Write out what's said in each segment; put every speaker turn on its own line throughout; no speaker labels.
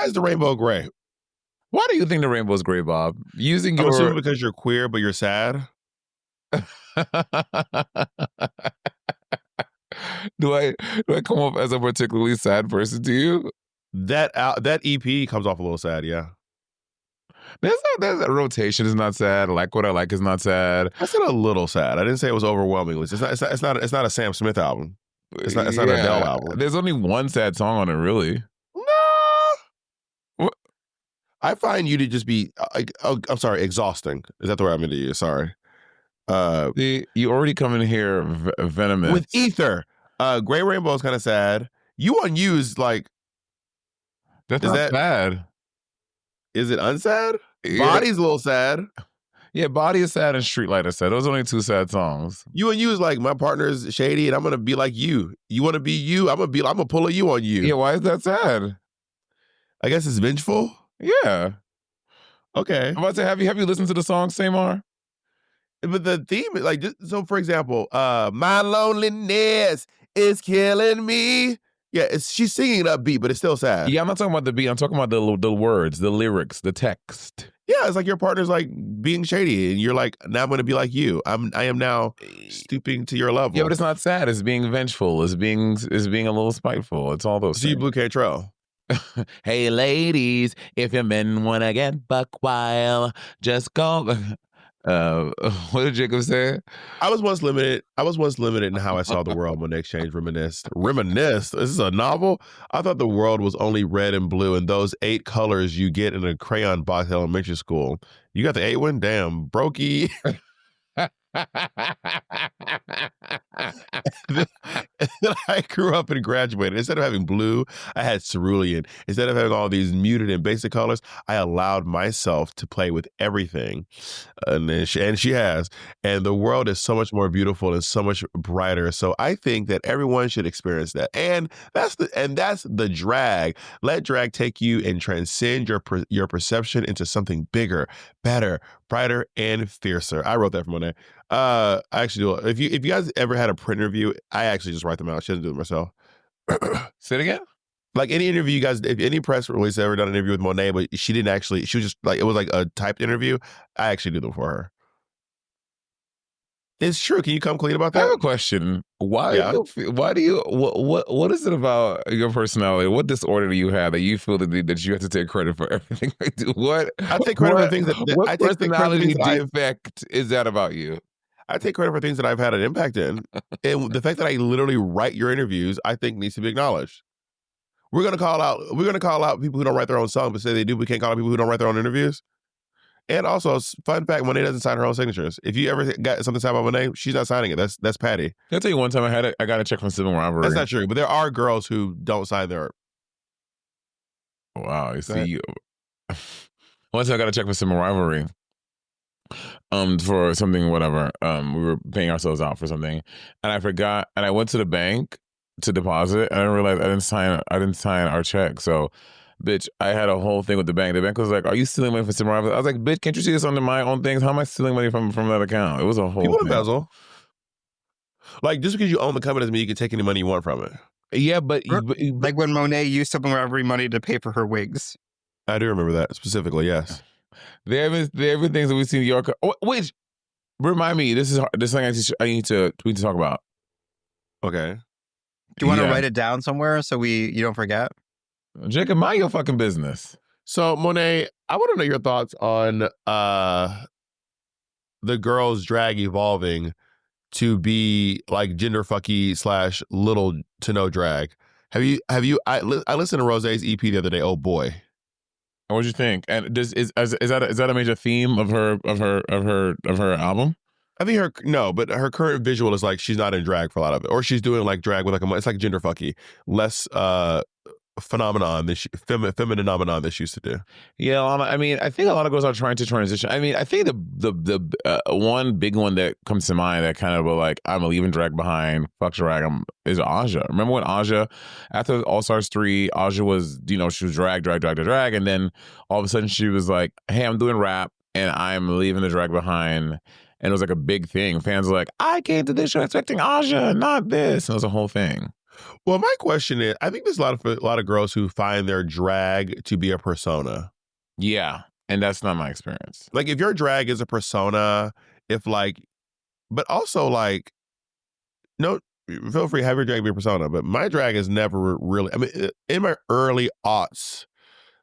Why is the rainbow gray?
Why do you think the rainbow is gray, Bob? Using
I'm
your
assuming because you're queer, but you're sad.
do I come off as a particularly sad person to you?
That EP comes off a little sad, yeah.
There's a rotation is not sad. Like What I Like is not sad.
I said a little sad. I didn't say it was overwhelmingly. It's not a Sam Smith album. It's not an Adele album.
There's only one sad song on it, really.
No.
What?
I find you to just be I'm sorry, exhausting. Is that the word I'm going to use? Sorry.
You already come in here venomous.
With Ether. Gray Rainbow is kind of sad. You Unused, like...
That's not sad.
Is it unsad?
Yeah.
Body's a little sad.
Yeah, Body is sad and Streetlight is sad. Those are only two sad songs.
You Unused, like, my partner's shady and I'm gonna be like you. You want to be you? I'm gonna pull a you on you.
Yeah, why is that sad?
I guess it's vengeful.
Yeah.
Okay.
I'm about to say, have you listened to the song, Samar?
But the theme is like, so for example, my loneliness is killing me. Yeah, she's singing it upbeat, but it's still sad.
Yeah, I'm not talking about the beat. I'm talking about the words, the lyrics, the text.
Yeah, it's like your partner's like being shady, and you're like, now I'm going to be like you. I am now stooping to your level.
Yeah, but it's not sad. It's being vengeful. It's being a little spiteful. It's all those.
So you Blue Cantrell.
Hey, ladies, if your men want to get buck wild, just go. What did Jacob say?
I was once limited in how I saw the world. Monét Exchange reminisced. Reminisce? This is a novel? I thought the world was only red and blue and those 8 colors you get in a crayon box at elementary school. You got the 8 one? Damn, brokey. I grew up and graduated. Instead of having blue, I had cerulean. Instead of having all these muted and basic colors, I allowed myself to play with everything. And she has. And the world is so much more beautiful and so much brighter. So I think that everyone should experience that. And that's the drag. Let drag take you and transcend your perception into something bigger, better, brighter, and fiercer. I wrote that for Monét. I actually do. If you guys ever had a print interview, I actually just write them out. She doesn't do it myself.
Say it again?
Like any interview you guys, if any press release ever done an interview with Monét, but she didn't actually, she was just like, it was like a typed interview. I actually do them for her. It's true. Can you come clean about that?
I have a question. What is it about your personality? What disorder do you have that you feel that you have to take credit for everything I do?
I take credit for things
what personality defect is that about you?
I take credit for things that I've had an impact in. And the fact that I literally write your interviews, I think needs to be acknowledged. We're gonna call out people who don't write their own songs, but say they do. We can't call out people who don't write their own interviews. And also, fun fact: Monét doesn't sign her own signatures. If you ever got something signed by Monét, she's not signing it. That's Patty.
I'll tell you one time I got a check from Sibling Rivalry.
That's not true, but there are girls who don't sign their.
Wow, you see, you. Once I got a check from Sibling Rivalry. For something, whatever. We were paying ourselves out for something, and I forgot, and I went to the bank to deposit, and I realized I didn't sign our check. So, bitch, I had a whole thing with the bank. The bank was like, "Are you stealing money from Sibling Rivalry?" I was like, "Bitch, can't you see this under my own things? How am I stealing money from that account?" It was a whole
people
thing.
Embezzle. Like, just because you own the company doesn't mean you can take any money you want from it.
Yeah, but
like when Monét used Sibling Rivalry money to pay for her wigs. I
do remember that specifically. Yes.
There have been things that we've seen in New York. Which remind me, this is something I need to talk about.
Okay.
Do you want to write it down somewhere so you don't forget?
Jacob, mind your fucking business.
So Monét, I want to know your thoughts on the girls' drag evolving to be like gender fucky / little to no drag. Have you? I listened to Rosé's EP the other day. Oh boy.
What'd you think? And is that a major theme of her album?
I think but her current visual is like she's not in drag for a lot of it, or she's doing like drag with it's like gender fucky, less phenomenon feminine phenomenon that she used to do.
Yeah, I mean, I think a lot of girls are trying to transition. I mean, I think the one big one that comes to mind that kind of like I'm leaving drag behind, fuck drag, is Aja. Remember when Aja, after All Stars 3, Aja was, she was drag, and then all of a sudden she was like, hey, I'm doing rap and I'm leaving the drag behind. And it was like a big thing. Fans were like, I came to this show expecting Aja, not this. And it was a whole thing.
Well, my question is, I think there's a lot of girls who find their drag to be a persona.
Yeah, and that's not my experience.
Like if your drag is a persona, if like, but also like, no, feel free have your drag be a persona. But my drag is never really. I mean, in my early aughts,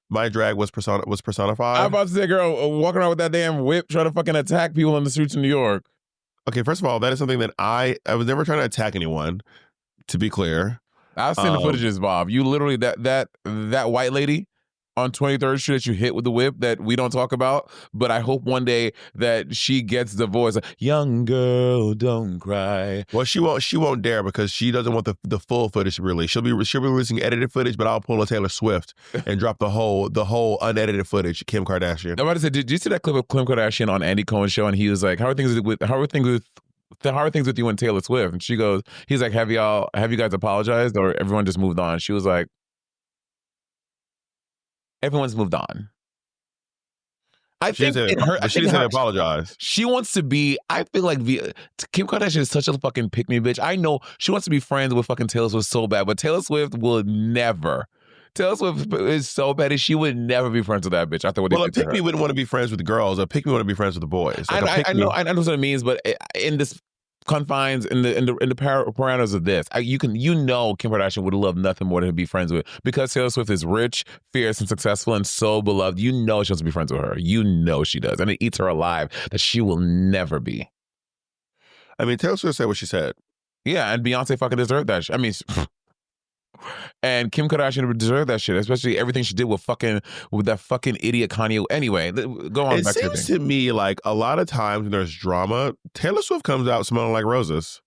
my drag was
I'm
personified.
about to say, girl, walking around with that damn whip trying to fucking attack people in the streets of New York.
Okay, first of all, that is something that I was never trying to attack anyone. To be clear,
I've seen the
um,
footages, Bob. You literally that white lady on 23rd Street that you hit with the whip that we don't talk about, but I hope one day that she gets the voice like, young girl, don't cry.
well, she won't dare because she doesn't want the full footage to be released. She'll be releasing edited footage, but I'll pull a Taylor Swift and drop the whole unedited footage. Kim Kardashian.
I'm about to say, did you see that clip of Kim Kardashian on Andy Cohen's show? And he was like, how are things with you and Taylor Swift? And he's like, have you guys apologized or everyone just moved on? She was like, everyone's moved on. I
She
think
didn't
it
say,
hurt. I
but she
think it
didn't say
hurt.
apologize.
She wants to be. I feel like Kim Kardashian is such a fucking pick me bitch. I know she wants to be friends with fucking Taylor Swift so bad, but Taylor Swift will never. Taylor Swift is so bad, she would never be friends with that bitch after what they
Well, a
did to
pick
her.
me wouldn't want to be friends with the girls. A pick me want to be friends with the boys. Like a pick
I
me.
know what it means, but in this confines in the parameters of this, you know Kim Kardashian would love nothing more than to be friends with, because Taylor Swift is rich, fierce, and successful, and so beloved. You know she wants to be friends with her. You know she does, and it eats her alive that she will never be.
I mean, Taylor Swift said what she said.
Yeah, and Beyonce fucking deserved that. I mean. And Kim Kardashian deserved that shit, especially everything she did with that fucking idiot Kanye. Anyway, go on
It
back to your
seems
thing.
to me like a lot of times when there's drama, Taylor Swift comes out smelling like roses.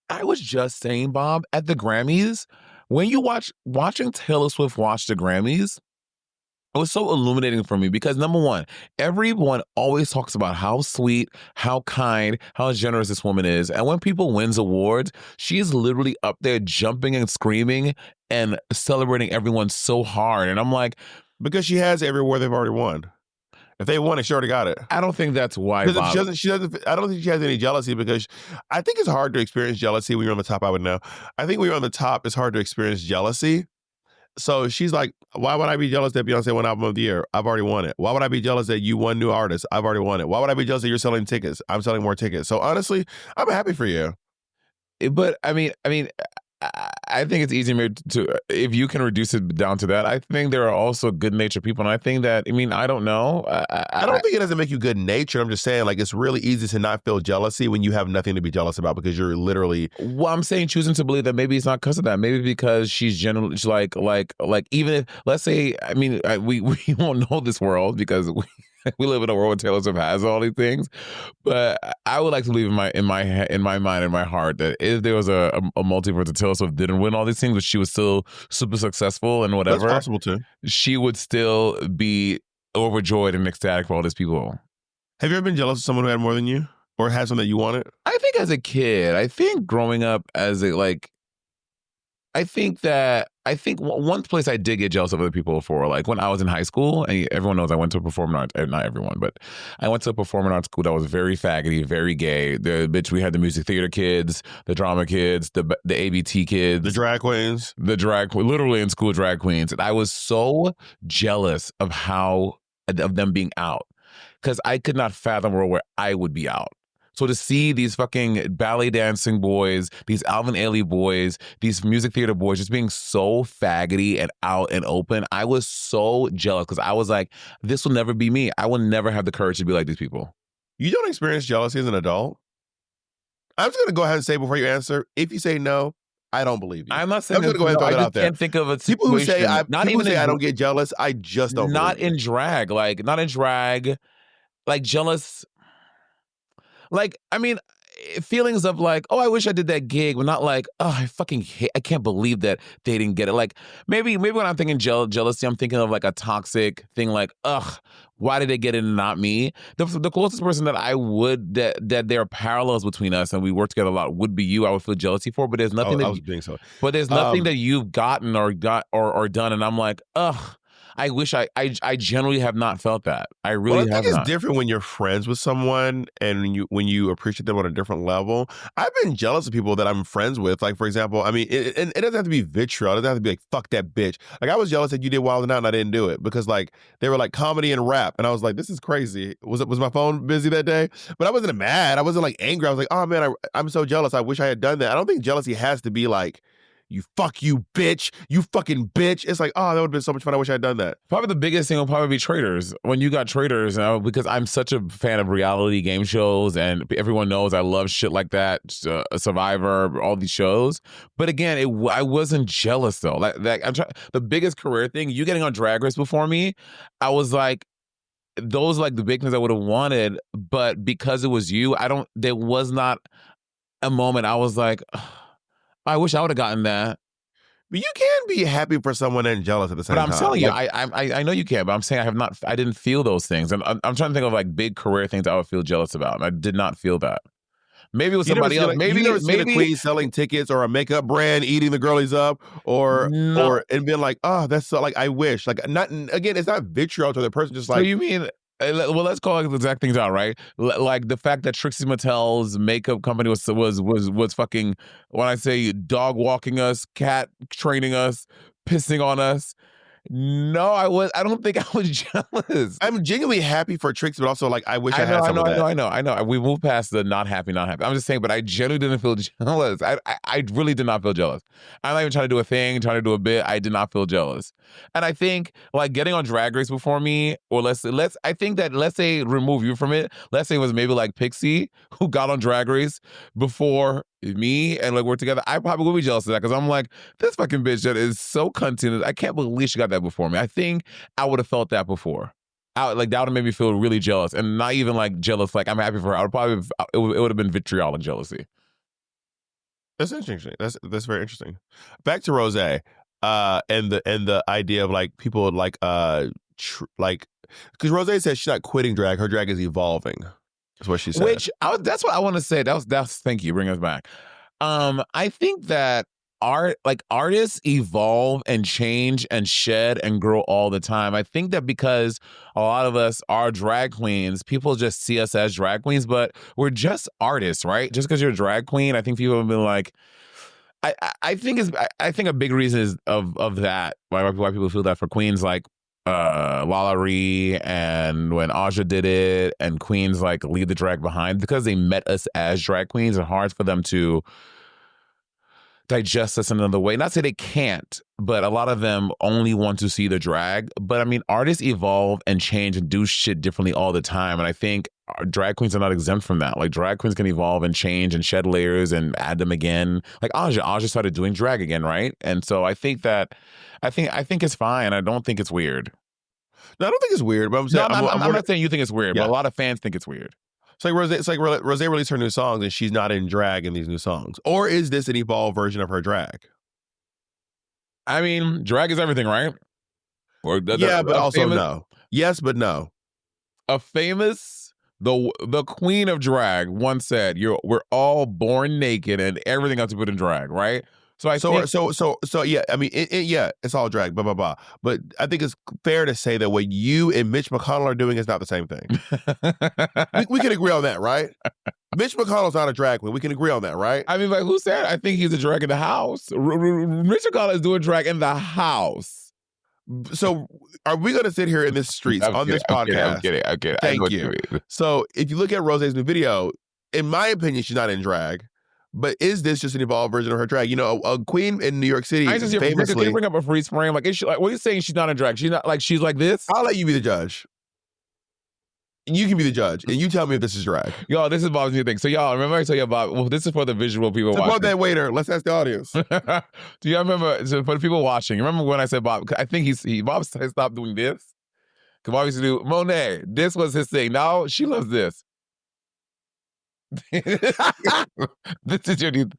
I was just saying, Bob, at the Grammys, when you watching Taylor Swift watch the Grammys, it was so illuminating for me because number one, everyone always talks about how sweet, how kind, how generous this woman is. And when people wins awards, she's literally up there jumping and screaming and celebrating everyone so hard. And I'm like,
Because she has every award they've already won. If they won it, she already got it.
I don't think that's why,
Because if
Bob.
she doesn't. I don't think she has any jealousy because I think it's hard to experience jealousy when you're on the top. I would know. I think when you're on the top, it's hard to experience jealousy. So she's like, why would I be jealous that Beyonce won Album of the Year? I've already won it. Why would I be jealous that you won New Artist? I've already won it. Why would I be jealous that you're selling tickets? I'm selling more tickets. So honestly, I'm happy for you.
But I think it's easier to if you can reduce it down to that. I think there are also good natured people, and I think that I don't know.
I don't think it doesn't make you good natured. I'm just saying, like, it's really easy to not feel jealousy when you have nothing to be jealous about because you're literally.
Well, I'm saying choosing to believe that maybe it's not because of that. Maybe because she's generally she's like even if let's say we won't know this world because we live in a world where Taylor Swift has all these things, but I would like to believe in my mind and my heart that if there was a multiverse that Taylor Swift didn't win all these things, but she was still super successful and whatever,
That's possible too.
she would still be overjoyed and ecstatic for all these people.
Have you ever been jealous of someone who had more than you or had something that you wanted?
I think as a kid, I think growing up as I think one place I did get jealous of other people for, like when I was in high school, and everyone knows I went to a performing arts, not everyone, but I went to a performing arts school that was very faggoty, very gay. We had the music theater kids, the drama kids, the ABT kids,
The drag queens.
literally in school drag queens. And I was so jealous of them being out because I could not fathom a world where I would be out. So to see these fucking ballet dancing boys, these Alvin Ailey boys, these music theater boys just being so faggoty and out and open, I was so jealous because I was like, this will never be me. I will never have the courage to be like these people.
You don't experience jealousy as an adult? I'm just going to go ahead and say before you answer, if you say no, I don't believe you.
I'm not saying
I'm just going to go ahead and throw that out there.
I can't think of a situation.
People who say, I
I
don't get jealous, I just don't
not
believe
in drag, not in drag, like jealous. Feelings of like, oh, I wish I did that gig, but not like, oh, I can't believe that they didn't get it. Like maybe when I'm thinking jealousy, I'm thinking of like a toxic thing, like, ugh, why did they get it and not me? The closest person that I would that there are parallels between us and we work together a lot would be you. I would feel jealousy for, but there's nothing
I was being so.
but there's nothing that you've gotten or done, and I'm like, ugh. I wish I generally have not felt that. I
Well, I
really
think
have
it's
not.
different when you're friends with someone and when you appreciate them on a different level. I've been jealous of people that I'm friends with. Like, for example, I mean, it doesn't have to be vitriol. It doesn't have to be like, fuck that bitch. Like, I was jealous that you did Wild 'N Out and I didn't do it because, like, they were like comedy and rap. And I was like, this is crazy. Was my phone busy that day? But I wasn't mad. I wasn't like angry. I was like, oh man, I'm so jealous. I wish I had done that. I don't think jealousy has to be like, you bitch, you fucking bitch. It's like, oh, that would have been so much fun. I wish I had done that.
Probably the biggest thing will probably be Traders. When you got Traders, because I'm such a fan of reality game shows, and everyone knows I love shit like that, Survivor, all these shows. But again, I wasn't jealous though. Like I'm trying. The biggest career thing, you getting on Drag Race before me, I was like, those like the big things I would have wanted, but because it was you, I don't. There was not a moment I was like, "Ugh, I wish I would have gotten that.
But you can be happy for someone and jealous at the
But
same
I'm
time.
telling you,
Like,
I know you can, but I'm saying I have not. I didn't feel those things, and I'm trying to think of like big career things I would feel jealous about, and I did not feel that. Maybe it was somebody else.
you
Maybe
never seen a queen selling tickets or a makeup brand eating the girlies up
no.
or and being like, oh, that's so like I wish. Like not again, it's not vitriol to the person, just
So
like
you mean? Well, let's call the exact things out, right? Like the fact that Trixie Mattel's makeup company was fucking. When I say dog walking us, cat training us, pissing on us. No, I was. I don't think I was jealous.
I'm genuinely happy for Trixie, but also like I wish I
I know,
had
I
some
know,
of
I know,
that.
I know, I know. We moved past the not happy, not happy. I'm just saying, but I genuinely didn't feel jealous. I really did not feel jealous. I'm not even trying to do a thing, trying to do a bit. I did not feel jealous. And I think like getting on Drag Race before me, or I think that let's say remove you from it. Let's say it was maybe like Pixie who got on Drag Race before me and like we're together. I probably would be jealous of that because I'm like, this fucking bitch that is so cunty. I can't believe she got that before me. I think I would have felt that before. Like that would have made me feel really jealous, and not even like jealous. Like I'm happy for her. I would probably it would have been vitriolic jealousy.
That's interesting. That's very interesting. Back to Rose, and the idea of like people like like because Rose says she's not quitting drag, her drag is evolving. Is what she said.
That's what I want to say. That's thank you. Bring us back. I think that artists evolve and change and shed and grow all the time. I think that because a lot of us are drag queens, people just see us as drag queens, but we're just artists, right? Just because you're a drag queen, I think people have been like, I think a big reason is of that why people feel that for queens like Lala Ree and when Aja did it and queens like leave the drag behind because they met us as drag queens. It's hard for them to digest us another way. Not say they can't, but a lot of them only want to see the drag. But I mean, artists evolve and change and do shit differently all the time. And I think drag queens are not exempt from that. Like drag queens can evolve and change and shed layers and add them again. Like Aja started doing drag again, right? And so I think it's fine. I don't think it's weird.
No, I don't think it's weird, but I'm
No,
saying
I'm not saying you think it's weird, but
yeah.
a lot of fans think it's weird.
It's like Rose released her new songs and she's not in drag in these new songs. Or is this an evolved version of her drag?
I mean, drag is everything, right? Or
Yeah, but also
famous,
no. Yes, but no.
a famous the queen of drag once said, we're all born naked and everything else to put in drag, right? So I think
So yeah, I mean, yeah, it's all drag, blah blah blah. But I think it's fair to say that what you and Mitch McConnell are doing is not the same thing. We can agree on that, right? Mitch McConnell's not a drag queen. We can agree on that, right?
I mean, like who said? I think he's a drag in the house. Mitch McConnell is doing drag in the house.
So are we going to sit here in the streets on this podcast?
I'm kidding.
Thank you. So if you look at Rose's new video, in my opinion, she's not in drag. But is this just an evolved version of her drag? You know, a queen in New York City famously.
Can you bring up a freeze frame? Like, is she like? What are you saying? She's not in drag. She's not like she's like this.
I'll let you be the judge. You can be the judge, and you tell me if this is drag.
Y'all, this is Bob's new thing. So y'all, remember I told you about? Well, this is for the visual people watching.
Support that waiter. Let's ask the audience.
Do y'all remember? So for the people watching, remember when I said Bob? I think Bob stopped doing this. Because Bob used to do Monét. This was his thing. Now she loves this. This is your new.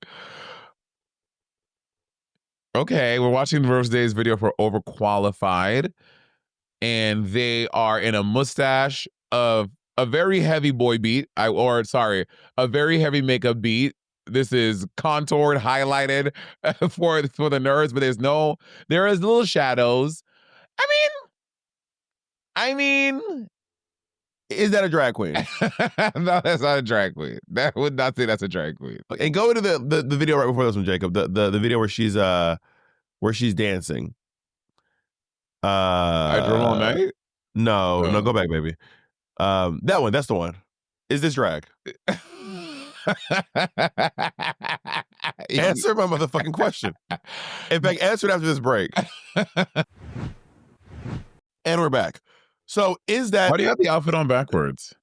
Okay, we're watching Rose Day's video for Overqualified, and they are in a mustache of a very heavy boy beat. A very heavy makeup beat. This is contoured, highlighted for the nerds, but there is little shadows. I mean, I mean,
Is that a drag queen?
no, that's not a drag queen. That would not say that's a drag queen.
And go into the video right before this one, Jacob. The video where she's dancing.
I drove all night.
No,
Oh.
go back, baby. That one, that's the one. Is this drag? Answer my motherfucking question. In fact, answer it after this break. And we're back. So is that...
Why do you have the outfit on backwards?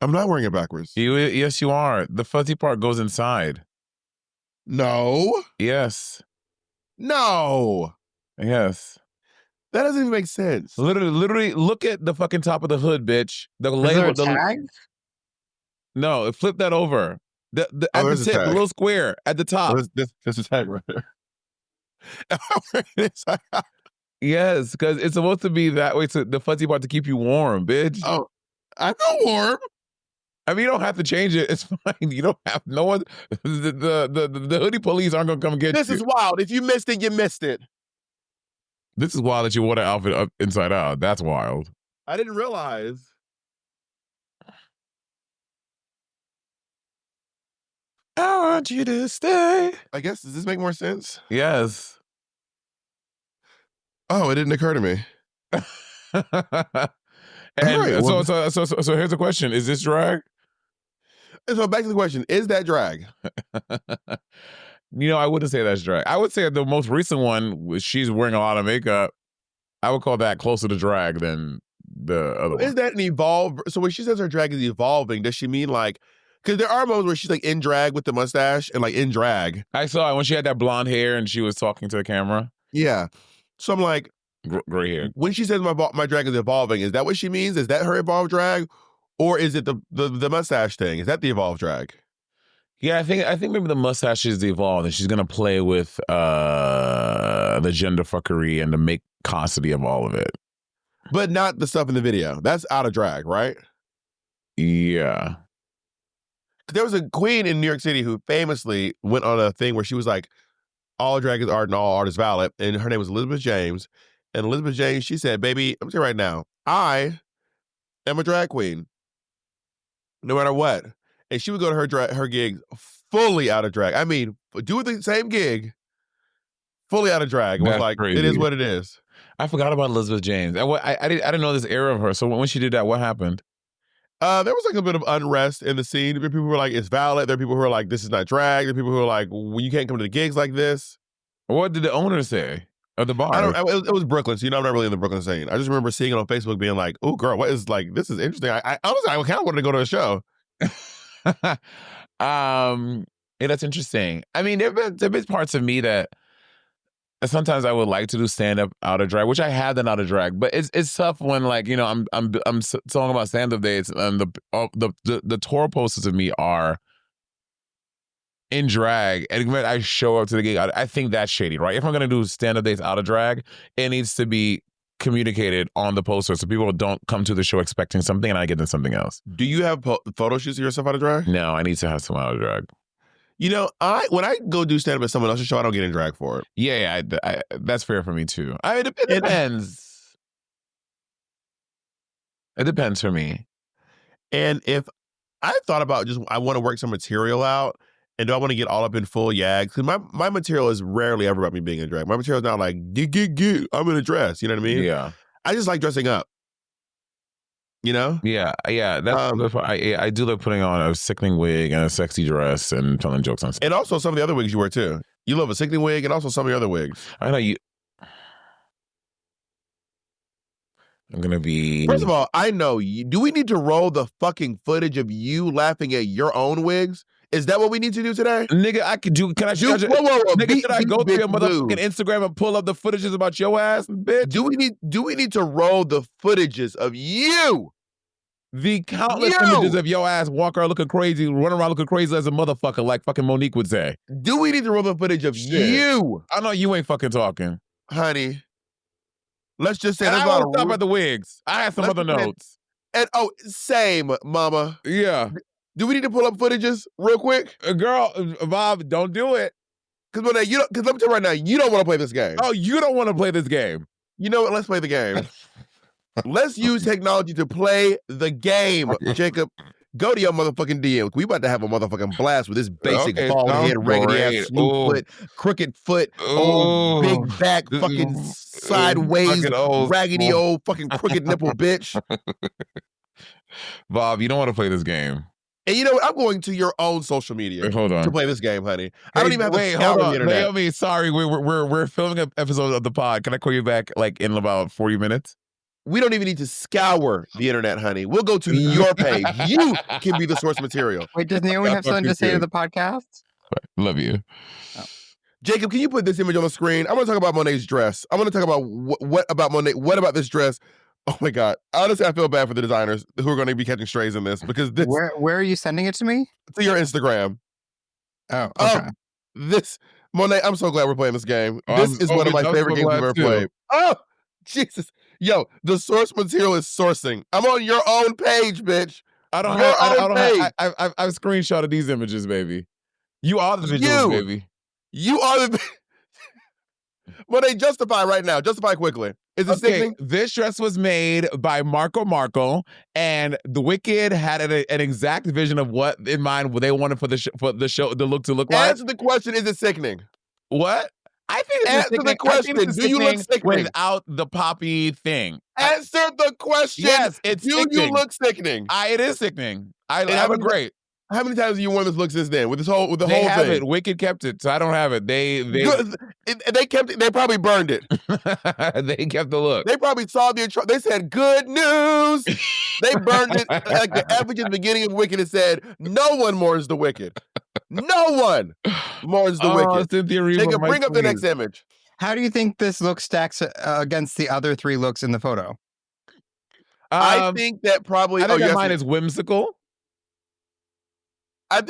I'm not wearing it backwards.
Yes, you are. The fuzzy part goes inside.
No.
Yes.
No.
Yes.
That doesn't even make sense.
Literally, look at the fucking top of the hood, bitch. The
Is there
label.
a tag?
No, flip that over. At the tip, the little square at the top.
This is a tag right there. Am I wearing it inside out?
Yes, because it's supposed to be that way. So the fuzzy part to keep you warm, bitch.
Oh, I feel warm.
I mean, you don't have to change it. It's fine. You don't have no one. The hoodie police aren't gonna come get you.
This is wild. If you missed it, you missed it.
This is wild that you wore that outfit up inside out. That's wild.
I didn't realize.
I want you to stay.
I guess, does this make more sense?
Yes.
Oh, it didn't occur to me.
And
right, well,
so here's the question: is this drag?
So back to the question: is that drag?
I wouldn't say that's drag. I would say the most recent one, she's wearing a lot of makeup. I would call that closer to drag than the other one.
Is that an evolve? So when she says her drag is evolving, does she mean like? Because there are moments where she's like in drag with the mustache and like in drag.
I saw it when she had that blonde hair and she was talking to the camera.
Yeah. So I'm like,
gray hair.
When she says my drag is evolving, is that what she means? Is that her evolved drag, or is it the mustache thing? Is that the evolved drag?
Yeah, I think maybe the mustache is evolved, and she's gonna play with the gender fuckery and the make costity of all of it,
but not the stuff in the video. That's out of drag, right?
Yeah.
There was a queen in New York City who famously went on a thing where she was like, all drag is art and all art is valid. And her name was Elizabeth James. And Elizabeth James, she said, baby, I'm telling you right now, I am a drag queen. No matter what. And she would go to her gigs fully out of drag. I mean, do the same gig, fully out of drag. It was like, crazy. It is what it is.
I forgot about Elizabeth James. I didn't know this era of her. So when she did that, what happened?
There was like a bit of unrest in the scene. There were people who were like, it's valid. There are people who are like, this is not drag. There are people who are like, well, you can't come to the gigs like this.
What did the owner say of the bar?
It was Brooklyn, so I'm not really in the Brooklyn scene. I just remember seeing it on Facebook being like, oh, girl, what is like, this is interesting. I honestly, I kind of wanted to go to a show.
Yeah, that's interesting. I mean, there have been parts of me that sometimes I would like to do stand up out of drag, which I have done out of drag, but it's tough when like I'm talking about stand up dates and the tour posters of me are in drag, and when I show up to the gig, I think that's shady, right? If I'm gonna do stand up dates out of drag, it needs to be communicated on the poster so people don't come to the show expecting something and I get them something else.
Do you have photo shoots of yourself out of drag?
No, I need to have some out of drag.
When I go do stand up at someone else's show, I don't get in drag for it.
Yeah, that's fair for me too. I mean, it depends. It depends for me.
And if I thought about I want to work some material out, and do I want to get all up in full yags? Because my material is rarely ever about me being in drag. My material is not like, I'm in a dress. You know what I mean?
Yeah.
I just like dressing up. Yeah.
That's I do like putting on a sickening wig and a sexy dress and telling jokes on stage.
And also some of the other wigs you wear too. You love a sickening wig and also some of your other wigs.
I know you. I'm gonna be.
First of all, I know you. Do we need to roll the fucking footage of you laughing at your own wigs? Is that what we need to do today?
Nigga, I could do. Can I show you?
Whoa.
Nigga, should I go to your motherfucking Instagram and pull up the footages about your ass, bitch?
Do we need to roll the footages of you?
The countless images of your ass walk around looking crazy, run around looking crazy as a motherfucker, like fucking Monique would say.
Do we need to roll the footage of you?
I know you ain't fucking talking.
Honey, let's just say
and I won't stop at the wigs. I had some other notes.
And same, mama.
Yeah.
Do we need to pull up footages real quick?
Girl, Bob, don't do it.
Because let me tell you right now, you don't want to play this game.
Oh, you don't want to play this game.
You know what? Let's play the game. Let's use technology to play the game. Jacob, go to your motherfucking DMs. We about to have a motherfucking blast with this basic
Okay,
bald
sounds
head, raggedy ass,
great.
smooth foot, crooked foot, old big
Ooh.
back, fucking sideways,
Fucking old
raggedy
school.
old fucking crooked nipple bitch.
Bob, you don't want to play this game.
And you know what? I'm going to your own social media
Wait, hold
to
on.
play this game, honey. I don't
Hey,
even have to
wait, hold
scour the
on.
internet.
Naomi, sorry, we're filming an episode of the pod. Can I call you back like in about 40 minutes?
We don't even need to scour the internet, honey. We'll go to your page. You can be the source material.
Wait, does Naomi have something to say to the podcast?
Love you.
Jacob, can you put this image on the screen? I want to talk about Monet's dress. I want to talk about what about Monet? What about this dress? Oh my God. Honestly, I feel bad for the designers who are going to be catching strays in this because this
Where are you sending it to me?
to your Instagram.
Oh, okay.
This Monet, I'm so glad we're playing this game. This is one of my
I'm
favorite
so
games
glad
we've ever
too.
played. Oh, Jesus. Yo, the source material is sourcing. I'm on your own page, bitch.
I don't
Your
have. I
own
don't
page.
have. I've screenshotted these images, baby. You are the visuals,
You.
baby.
You are the Monet, justify right now. Justify quickly. Is it sickening?
This dress was made by Marco, and the Wicked had an exact vision of what in mind what they wanted for the show the look to look like.
Answer the question, is it sickening?
What? I think it's
Answer the question. Do you look sickening?
Without the poppy thing?
Answer the question.
Yes, it's
Do
sickening.
you look sickening?
It is sickening. I
And
look great.
How many times have you worn this look since then? With the whole
They
thing?
have it. Wicked kept it, so I don't have it. They
kept it. They probably burned it.
they kept the look.
They probably saw the intro. They said, "Good news." They burned it like the average at the beginning of Wicked. It said, "No one mourns the wicked. No one mourns the wicked."
Cynthia Reeve,
Jacob, bring up the next image.
How do you think this look stacks against the other three looks in the photo?
I think that probably.
I think that mine is whimsical.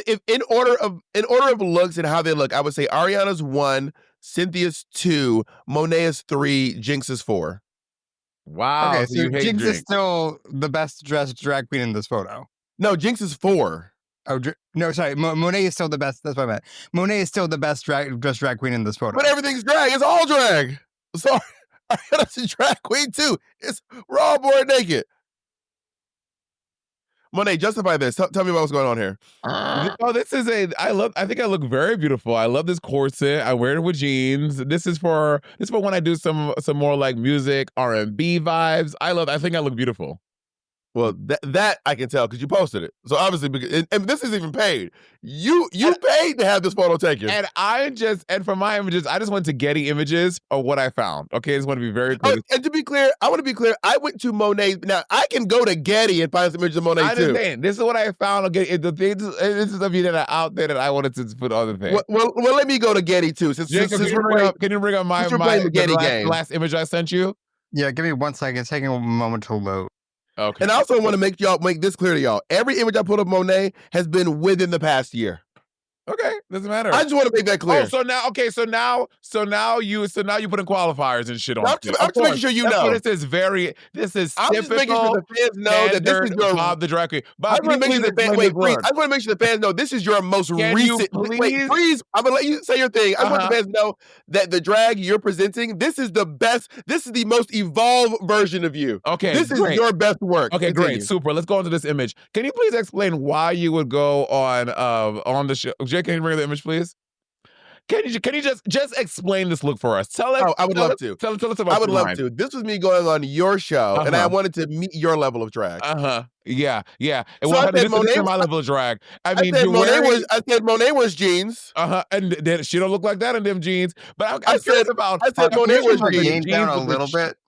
If in order of looks and how they look, I would say Ariana's 1, Cynthia's 2, Monet is 3, Jinx is 4.
Wow.
Okay,
so
so
you hate
Jinx is still the best dressed drag queen in this photo.
No, Jinx is 4.
Oh no, sorry. Monet is still the best. That's what I meant. Monet is still the best dressed drag queen in this photo.
But everything's drag. It's all drag. Sorry, Ariana's a drag queen too. We're all born naked. Monet, justify this. Tell me what's going on here.
Oh, this is I think I look very beautiful. I love this corset. I wear it with jeans. This is for when I do some more like music, R&B vibes. I think I look beautiful.
Well, that I can tell because you posted it. So obviously, and this is even paid. You paid to have this photo taken.
And for my images, I just went to Getty Images of what I found. Okay, I just want to be very clear.
And to be clear, I want to be clear. I went to Monet. Now I can go to Getty and find some images of Monet too.
This is what I found. Okay, this is stuff that are out there that I wanted to put on the thing.
Well, let me go to Getty too.
Jacob, can you bring up
the Getty game?
Last image I sent you?
Yeah, give me 1 second. It's taking a moment to load.
Okay.
And I also want to make this clear to y'all. Every image I put of Monet has been within the past year.
Okay, doesn't matter.
I just want to make that clear.
Oh, so now you put in qualifiers and shit on.
I'm just making sure you know.
This is
I'm just making sure the fans know that this is your
Bob the drag queen.
I want to make sure the fans know this is your most recent. Wait, please. I'm gonna let you say your thing. I want the fans to know that the drag you're presenting, this is the best. This is the most evolved version of you.
Okay,
this is your best work.
Okay, great, super. Let's go into this image. Can you please explain why you would go on the show? Jay, can you bring the image, please? Can you just explain this look for us? Tell us.
Oh, I would love to.
Tell us about.
I would love to. This was me going on your show, and I wanted to meet your level of drag.
Yeah. And
so
this is my level of drag. I said
Monet was jeans.
And then she don't look like that in them jeans. But
I said Monet was jeans
down a little bit.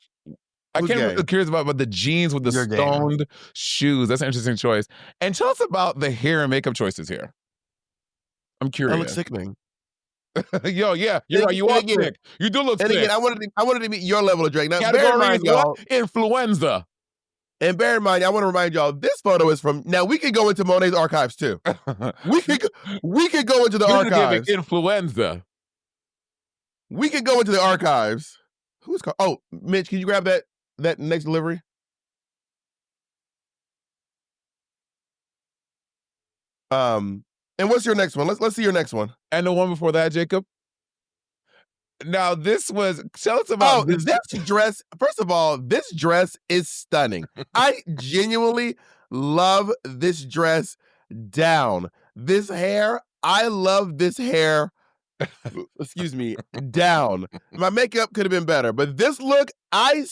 I can't curious about the jeans with the stoned shoes. That's an interesting choice. And tell us about the hair and makeup choices here. I'm curious.
That looks sickening.
Yo, yeah, you're right. You are sick. You do look sick.
And again, I wanted to meet your level of drag. Now,
bear in mind, y'all, influenza.
And bear in mind, I want to remind y'all, this photo is from. Now we can go into Monet's archives too. we could go into the archives.
Influenza.
We could go into the archives. Who's called? Oh, Mitch, can you grab that next delivery? And what's your next one? Let's see your next one.
And the one before that, Jacob. Now this was, tell us about
this dress. First of all, this dress is stunning. I genuinely love this dress down. This hair, I love this hair. Excuse me, down. My makeup could have been better, but this look, I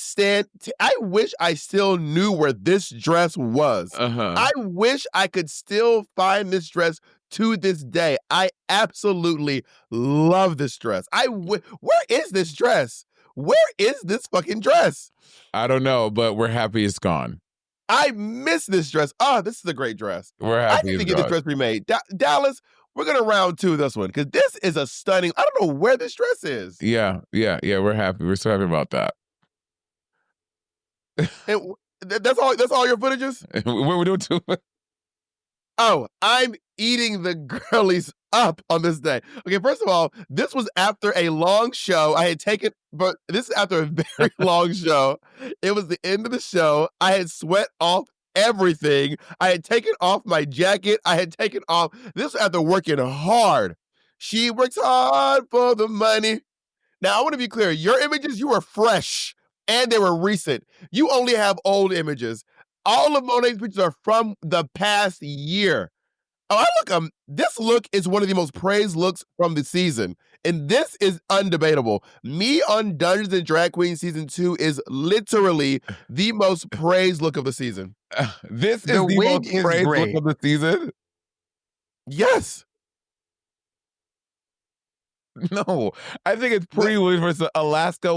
wish I still knew where this dress was. I wish I could still find this dress to this day. I absolutely love this dress. Where is this dress? Where is this fucking dress?
I don't know, but we're happy it's gone.
I miss this dress. Oh, this is a great dress.
We're
I
happy
need
it's
to get
gone.
this dress remade. Dallas, we're going to round 2 this one because this is a stunning. I don't know where this dress is.
Yeah. We're happy. We're so happy about that.
And that's all your footages?
We're doing 2.
Oh, I'm eating the girlies up on this day. Okay, first of all, this was after a long show. But this is after a very long show. It was the end of the show. I had sweat off everything. I had taken off my jacket. This was after working hard. She works hard for the money. Now, I want to be clear. Your images, you were fresh and they were recent. You only have old images. All of Monet's pictures are from the past year. Oh, this look is one of the most praised looks from the season. And this is undebatable. Me on Dungeons and Drag Queen Season 2 is literally the most praised look of the season.
This is the most praised look of the season?
Yes.
No, I think it's pretty weird versus Alaska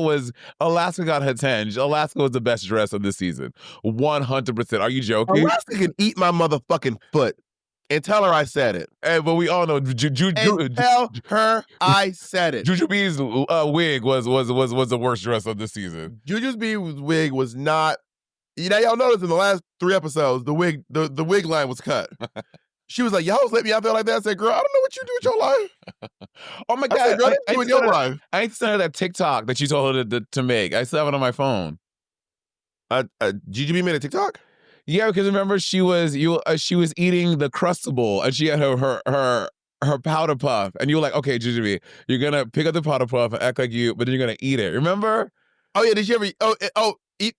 got her tinge. Alaska was the best dress of the season. 100%. Are you joking?
Alaska can eat my motherfucking foot and tell her I said it.
Hey, but we all know
tell her I said it.
Jujubee's wig was the worst dress of the season.
Jujubee's wig was not. Y'all noticed in the last 3 episodes, the wig line was cut. She was like, y'all was letting me out there like that. I said, girl, I don't know what you do with your life.
Oh my God.
I said, your life.
I ain't sent her that TikTok that you told her to make. I still have it on my phone.
GGB made a TikTok?
Yeah, because remember she was eating the Crustable and she had her powder puff. And you were like, okay, GGB, you're going to pick up the powder puff and act like you, but then you're going to eat it. Remember?
Oh, yeah. Did she ever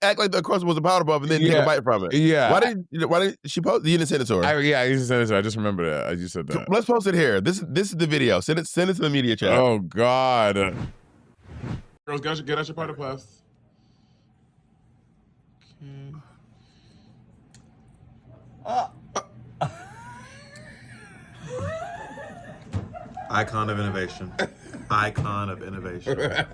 act like the crust was a powder puff and then take a bite from it?
Yeah.
Why did she post? You didn't send it to her.
I didn't send it to her. I just remember that. I just said that.
Let's post it here. This is the video. Send it to the media chat.
Oh God. Girls, get out your powder puffs. Okay.
Icon of innovation. Icon of innovation.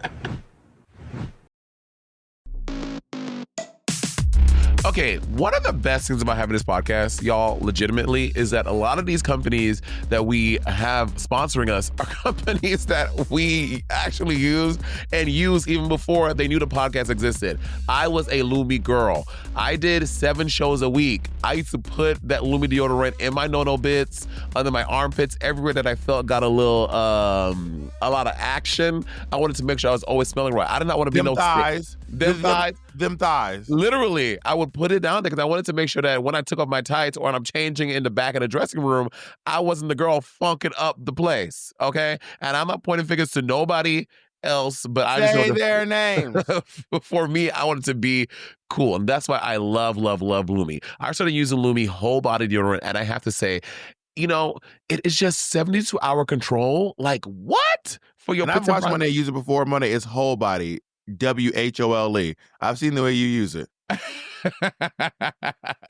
Okay, one of the best things about having this podcast, y'all, legitimately, is that a lot of these companies that we have sponsoring us are companies that we actually use and use even before they knew the podcast existed. I was a Lumi girl. I did 7 shows a week. I used to put that Lumi deodorant in my no-no bits, under my armpits, everywhere that I felt got a lot of action. I wanted to make sure I was always smelling right. I did not want to be
Them thighs. Them thighs.
Literally, I would put it down there because I wanted to make sure that when I took off my tights or when I'm changing in the back of the dressing room, I wasn't the girl funking up the place, okay? And I'm not pointing fingers to nobody else, but I just
say their names.
For me, I wanted to be cool, and that's why I love Lumi. I started using Lumi whole body deodorant, and I have to say, it is just 72-hour control. Like, what? For your
I've watched Monét use it before. Monét is whole body. WHOLE. I've seen the way you use it.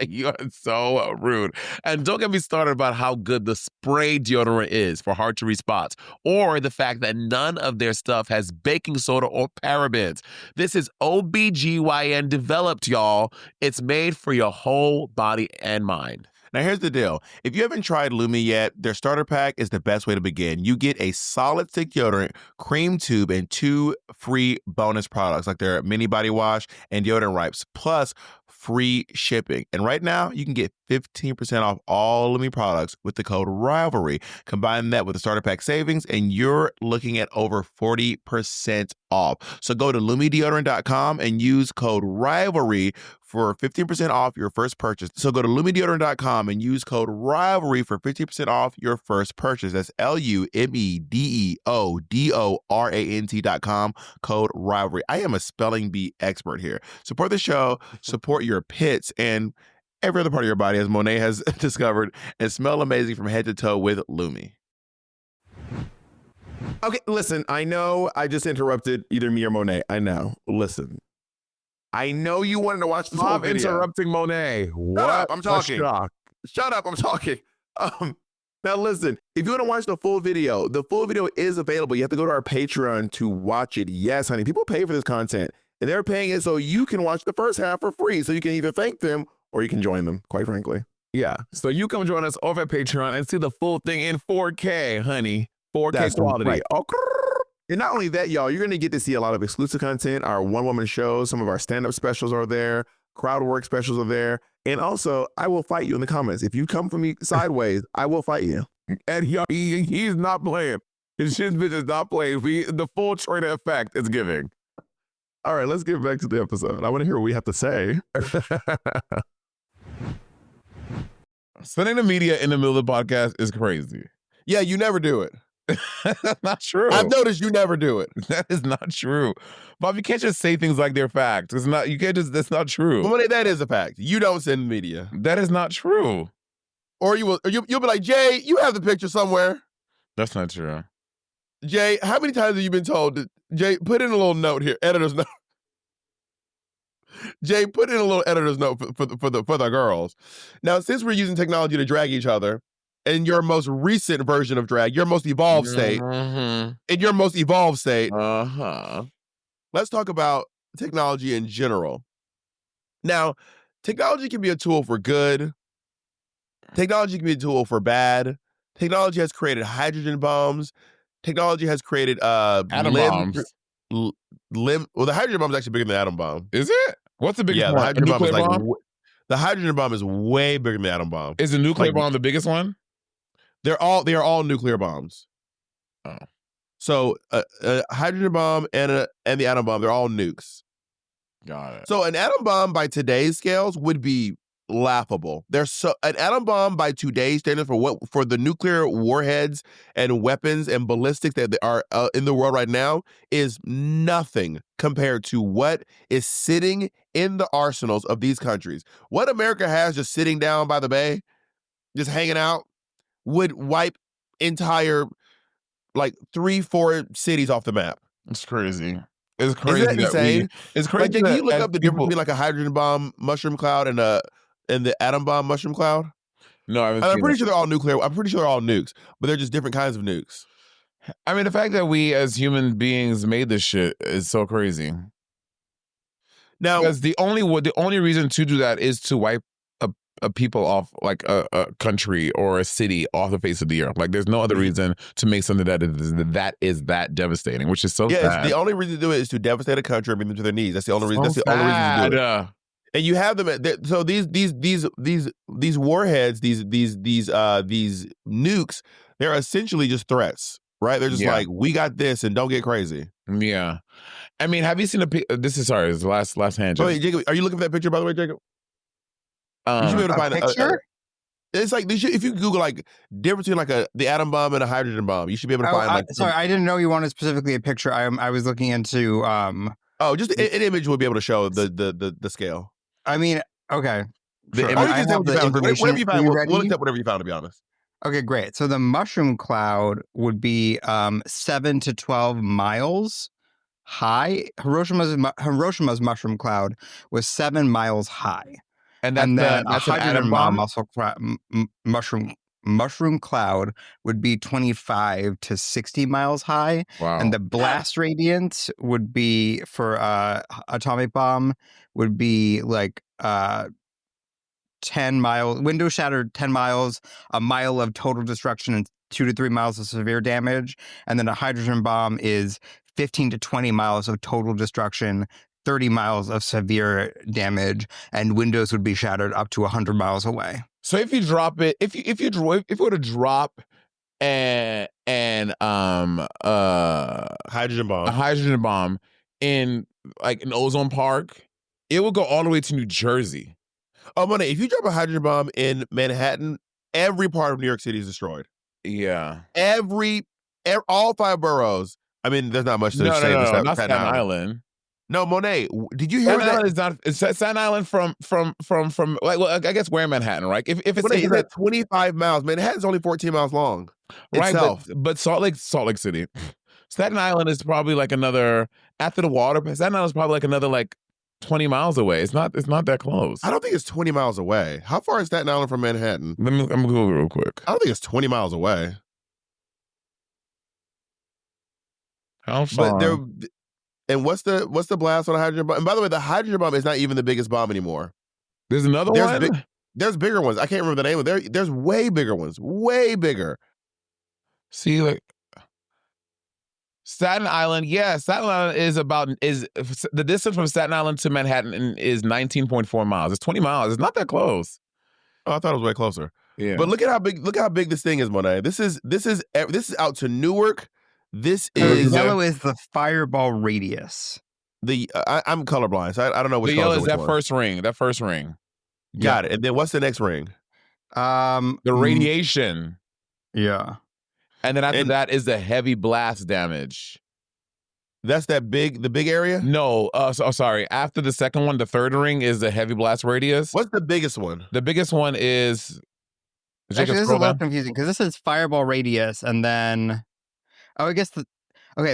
You are so rude. And don't get me started about how good the spray deodorant is for hard to reach spots, or the fact that none of their stuff has baking soda or parabens. This is OBGYN developed, y'all. It's made for your whole body and mind.
Now, here's the deal. If you haven't tried Lumi yet, their starter pack is the best way to begin. You get a solid stick deodorant, cream tube, and 2 free bonus products like their mini body wash and deodorant wipes, plus free shipping. And right now, you can get 15% off all Lumi products with the code Rivalry. Combine that with the starter pack savings, and you're looking at over 40% off. So go to LumiDeodorant.com and use code Rivalry for 15% off your first purchase. So go to LumeDeodorant.com and use code Rivalry for 15% off your first purchase. That's LumeDeodorant.com, code Rivalry. I am a spelling bee expert here. Support the show, support your pits, and every other part of your body, as Monét has discovered, and smell amazing from head to toe with Lume.
Okay, listen, I know I just interrupted either me or Monét. I know. Listen. I know you wanted to watch the full
Stop
video.
interrupting Monét. What?
Shut up, I'm talking.
A shock.
Shut up, I'm talking. Now listen, if you want to watch the full video is available. You have to go to our Patreon to watch it. Yes, honey, people pay for this content, and they're paying it so you can watch the first half for free, so you can either thank them or you can join them, quite frankly.
Yeah, so you come join us over at Patreon and see the full thing in 4K, honey. 4K
That's
quality.
right. And not only that, y'all, you're going to get to see a lot of exclusive content. Our one-woman shows, some of our stand-up specials are there. Crowd work specials are there. And also, I will fight you in the comments. If you come for me sideways, I will fight you.
And he's not playing. His shit bitch is not playing. The full trainer effect is giving.
All right, let's get back to the episode. I want to hear what we have to say.
Spending the media in the middle of the podcast is crazy.
Yeah, you never do it.
That's not true.
I've noticed you never do it.
That is not true. Bob, you can't just say things like they're facts. It's not, you can't just, that's not true.
Monét, that is a fact. You don't send media.
That is not true.
Or you'll be like, Jay, you have the picture somewhere.
That's not true.
Jay, how many times have you been told that, Jay, put in a little note here, editor's note. Jay, put in a little editor's note for the girls. Now, since we're using technology to drag each other, in your most recent version of drag, your most evolved state, in your most evolved state, let's talk about technology in general. Now, technology can be a tool for good. Technology can be a tool for bad. Technology has created hydrogen bombs. Technology has created
atom bombs.
Well, the hydrogen bomb is actually bigger than the atom bomb.
Is it? What's the biggest one?
The hydrogen bomb is
bomb?
The hydrogen bomb is way bigger than the atom bomb.
Is the nuclear bomb the biggest one?
They are all nuclear bombs.
Oh.
So a hydrogen bomb and the atom bomb, they're all nukes.
Got it.
So an atom bomb by today's scales would be laughable. An atom bomb by today's standards for the nuclear warheads and weapons and ballistics that are in the world right now is nothing compared to what is sitting in the arsenals of these countries. What America has just sitting down by the bay, just hanging out, would wipe entire 3-4 cities off the map.
It's crazy. It's crazy.
Isn't that insane?
It's crazy.
Can you look up the difference between a hydrogen bomb mushroom cloud and the atom bomb mushroom cloud?
No,
I'm pretty sure they're all nuclear. I'm pretty sure they're all nukes, but they're just different kinds of nukes.
I mean, the fact that we as human beings made this shit is so crazy.
Now,
because the only reason to do that is to wipe a people off, like a country or a city off the face of the earth. Like, there's no other reason to make something that is that devastating, which is so sad.
The only reason to do it is to devastate a country and bring them to their knees. That's the only reason. That's the only reason to do it. And you have them. So these warheads, these nukes, they're essentially just threats, right? They're just like, we got this, and don't get crazy.
Yeah. I mean, have you seen this is the last hand.
Wait, Jacob, are you looking for that picture, by the way, Jacob? You should be able to find
a picture.
It's like if you Google difference between the atom bomb and a hydrogen bomb, you should be able to find
sorry, I didn't know you wanted specifically a picture. I was looking into
just an image will be able to show the scale.
I mean, okay.
Sure. Whatever you find, we'll accept whatever you found, to be honest.
Okay, great. So the mushroom cloud would be 7 to 12 miles high. Hiroshima's mushroom cloud was 7 miles high. And then a hydrogen bomb also mushroom cloud would be 25 to 60 miles high.
Wow.
And the blast radius would be for atomic bomb would be 10 miles, window shattered 10 miles, a mile of total destruction, and 2 to 3 miles of severe damage. And then a hydrogen bomb is 15 to 20 miles of total destruction, 30 miles of severe damage, and windows would be shattered up to 100 miles away.
So if you drop it, if you were to drop a
hydrogen bomb
in an ozone park It will go all the way to New Jersey.
Oh, Monét, if you drop a hydrogen bomb in Manhattan, every part of New York City is destroyed.
Yeah.
All 5 boroughs. I mean, there's not much to say.
No, not Staten Island.
No, Monét, did you hear
Staten
that?
Island is not. It's Staten Island from like, well, I guess we're in Manhattan, right? If it's
Monét, it's 25 miles. Manhattan's only 14 miles long.
right,
Itself.
but Salt Lake City, Staten Island is probably like another after the water. Staten Island is probably like another like 20 miles away. It's not that close.
I don't think it's 20 miles away. How far is Staten Island from Manhattan?
I'm gonna Google real quick.
I don't think it's 20 miles away.
How far?
But and what's the blast on a hydrogen bomb? And by the way, the hydrogen bomb is not even the biggest bomb anymore.
There's another one.
There's bigger ones. I can't remember the name of it. There's way bigger ones. Way bigger.
See, like Staten Island. Yeah, Staten Island is the distance from Staten Island to Manhattan is 19.4 miles. It's 20 miles. It's not that close.
Oh, I thought it was way closer.
Yeah.
But look how big this thing is, Monét. This is out to Newark. This is
yellow is the fireball radius.
I'm colorblind, so I don't know which
the yellow is
one.
first ring. That first ring.
Got it. And then what's the next ring?
The radiation.
Yeah.
And then after that is the heavy blast damage.
That's the big area?
No, sorry. After the second one, the third ring is the heavy blast radius.
What's the biggest one?
The biggest one is.
Actually, this is a little confusing because this is fireball radius, and then, I guess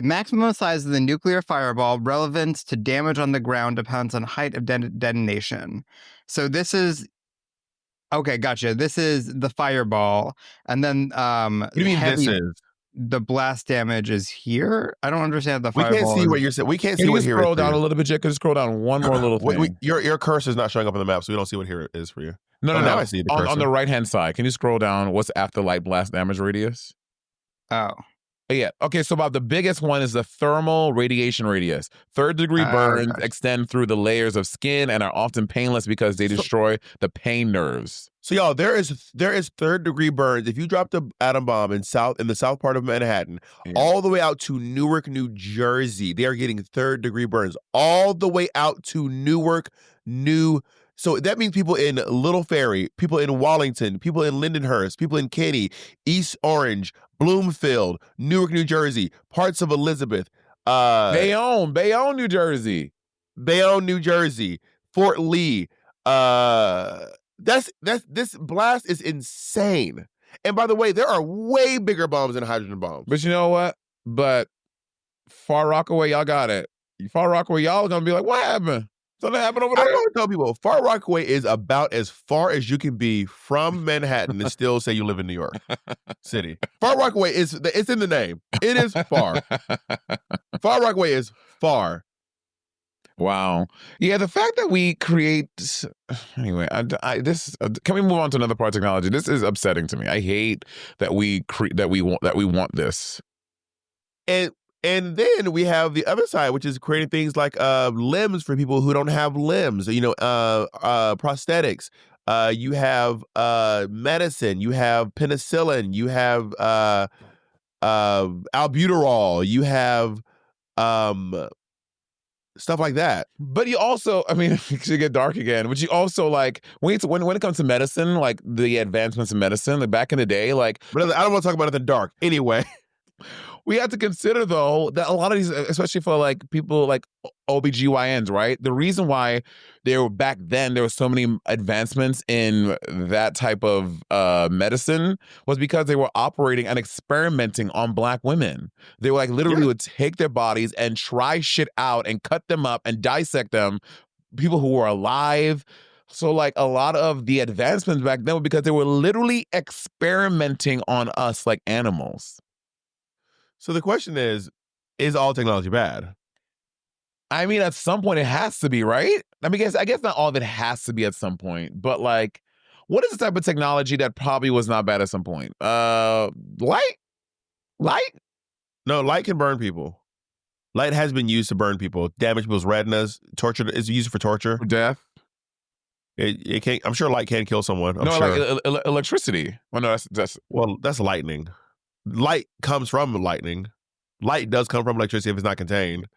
maximum size of the nuclear fireball, relevance to damage on the ground depends on height of detonation. So this is. Okay, gotcha. This is the fireball, and then
What do you mean this is?
The blast damage is here. I don't understand the fireball.
We can't see what you're saying. We can't see what here is.
Scroll down a little bit, Jake. Could you scroll down one more little thing?
Your cursor is not showing up on the map, so we don't see what here is for you.
No.
Now I see the cursor.
On the right hand side. Can you scroll down? What's after light blast damage radius?
Oh.
Yeah. Okay. So about the biggest one is the thermal radiation radius. Third degree burns extend through the layers of skin and are often painless because they destroy the pain nerves.
So y'all, there is third degree burns. If you drop the atom bomb in the south part of Manhattan, all the way out to Newark, New Jersey, they are getting third degree burns. All the way out to Newark, So that means people in Little Ferry, people in Wallington, people in Lindenhurst, people in Kenny, East Orange, Bloomfield, Newark, New Jersey, parts of Elizabeth,
Bayonne, New Jersey,
New Jersey, Fort Lee. This blast is insane. And by the way, there are way bigger bombs than hydrogen bombs.
But you know what? But Far Rockaway, y'all got it. Far Rockaway, y'all are gonna be like, what happened? Something happened over there?
I want to tell people, Far Rockaway is about as far as you can be from Manhattan and still say you live in New York City. Far Rockaway it's in the name. It is far. Far Rockaway is far.
Wow. Yeah, the fact that we create anyway, can we move on to another part of technology? This is upsetting to me. I hate that we want this.
And then we have the other side, which is creating things like limbs for people who don't have limbs, prosthetics. You have medicine, you have penicillin, you have albuterol, you have stuff like that.
But you also, I mean, it should get dark again, but you also like, when it comes to medicine, like the advancements in medicine, like back in the day, like.
But I don't want to talk about it in the dark. Anyway.
We have to consider, though, that a lot of these, especially for like people like OBGYNs, right? The reason why back then there were so many advancements in that type of medicine was because they were operating and experimenting on Black women. They were like literally would take their bodies and try shit out and cut them up and dissect them, people who were alive. So like a lot of the advancements back then were because they were literally experimenting on us like animals.
So the question is all technology bad?
I mean, at some point it has to be, right? I guess not all of it has to be at some point, but like, what is the type of technology that probably was not bad at some point? Light?
No, light can burn people. Light has been used to burn people, damage people's retinas. Torture is used for torture.
For death?
It can't. I'm sure light can kill someone. I'm
no,
sure.
Like electricity. Well, no,
that's lightning. Light comes from lightning. Light does come from electricity if it's not contained.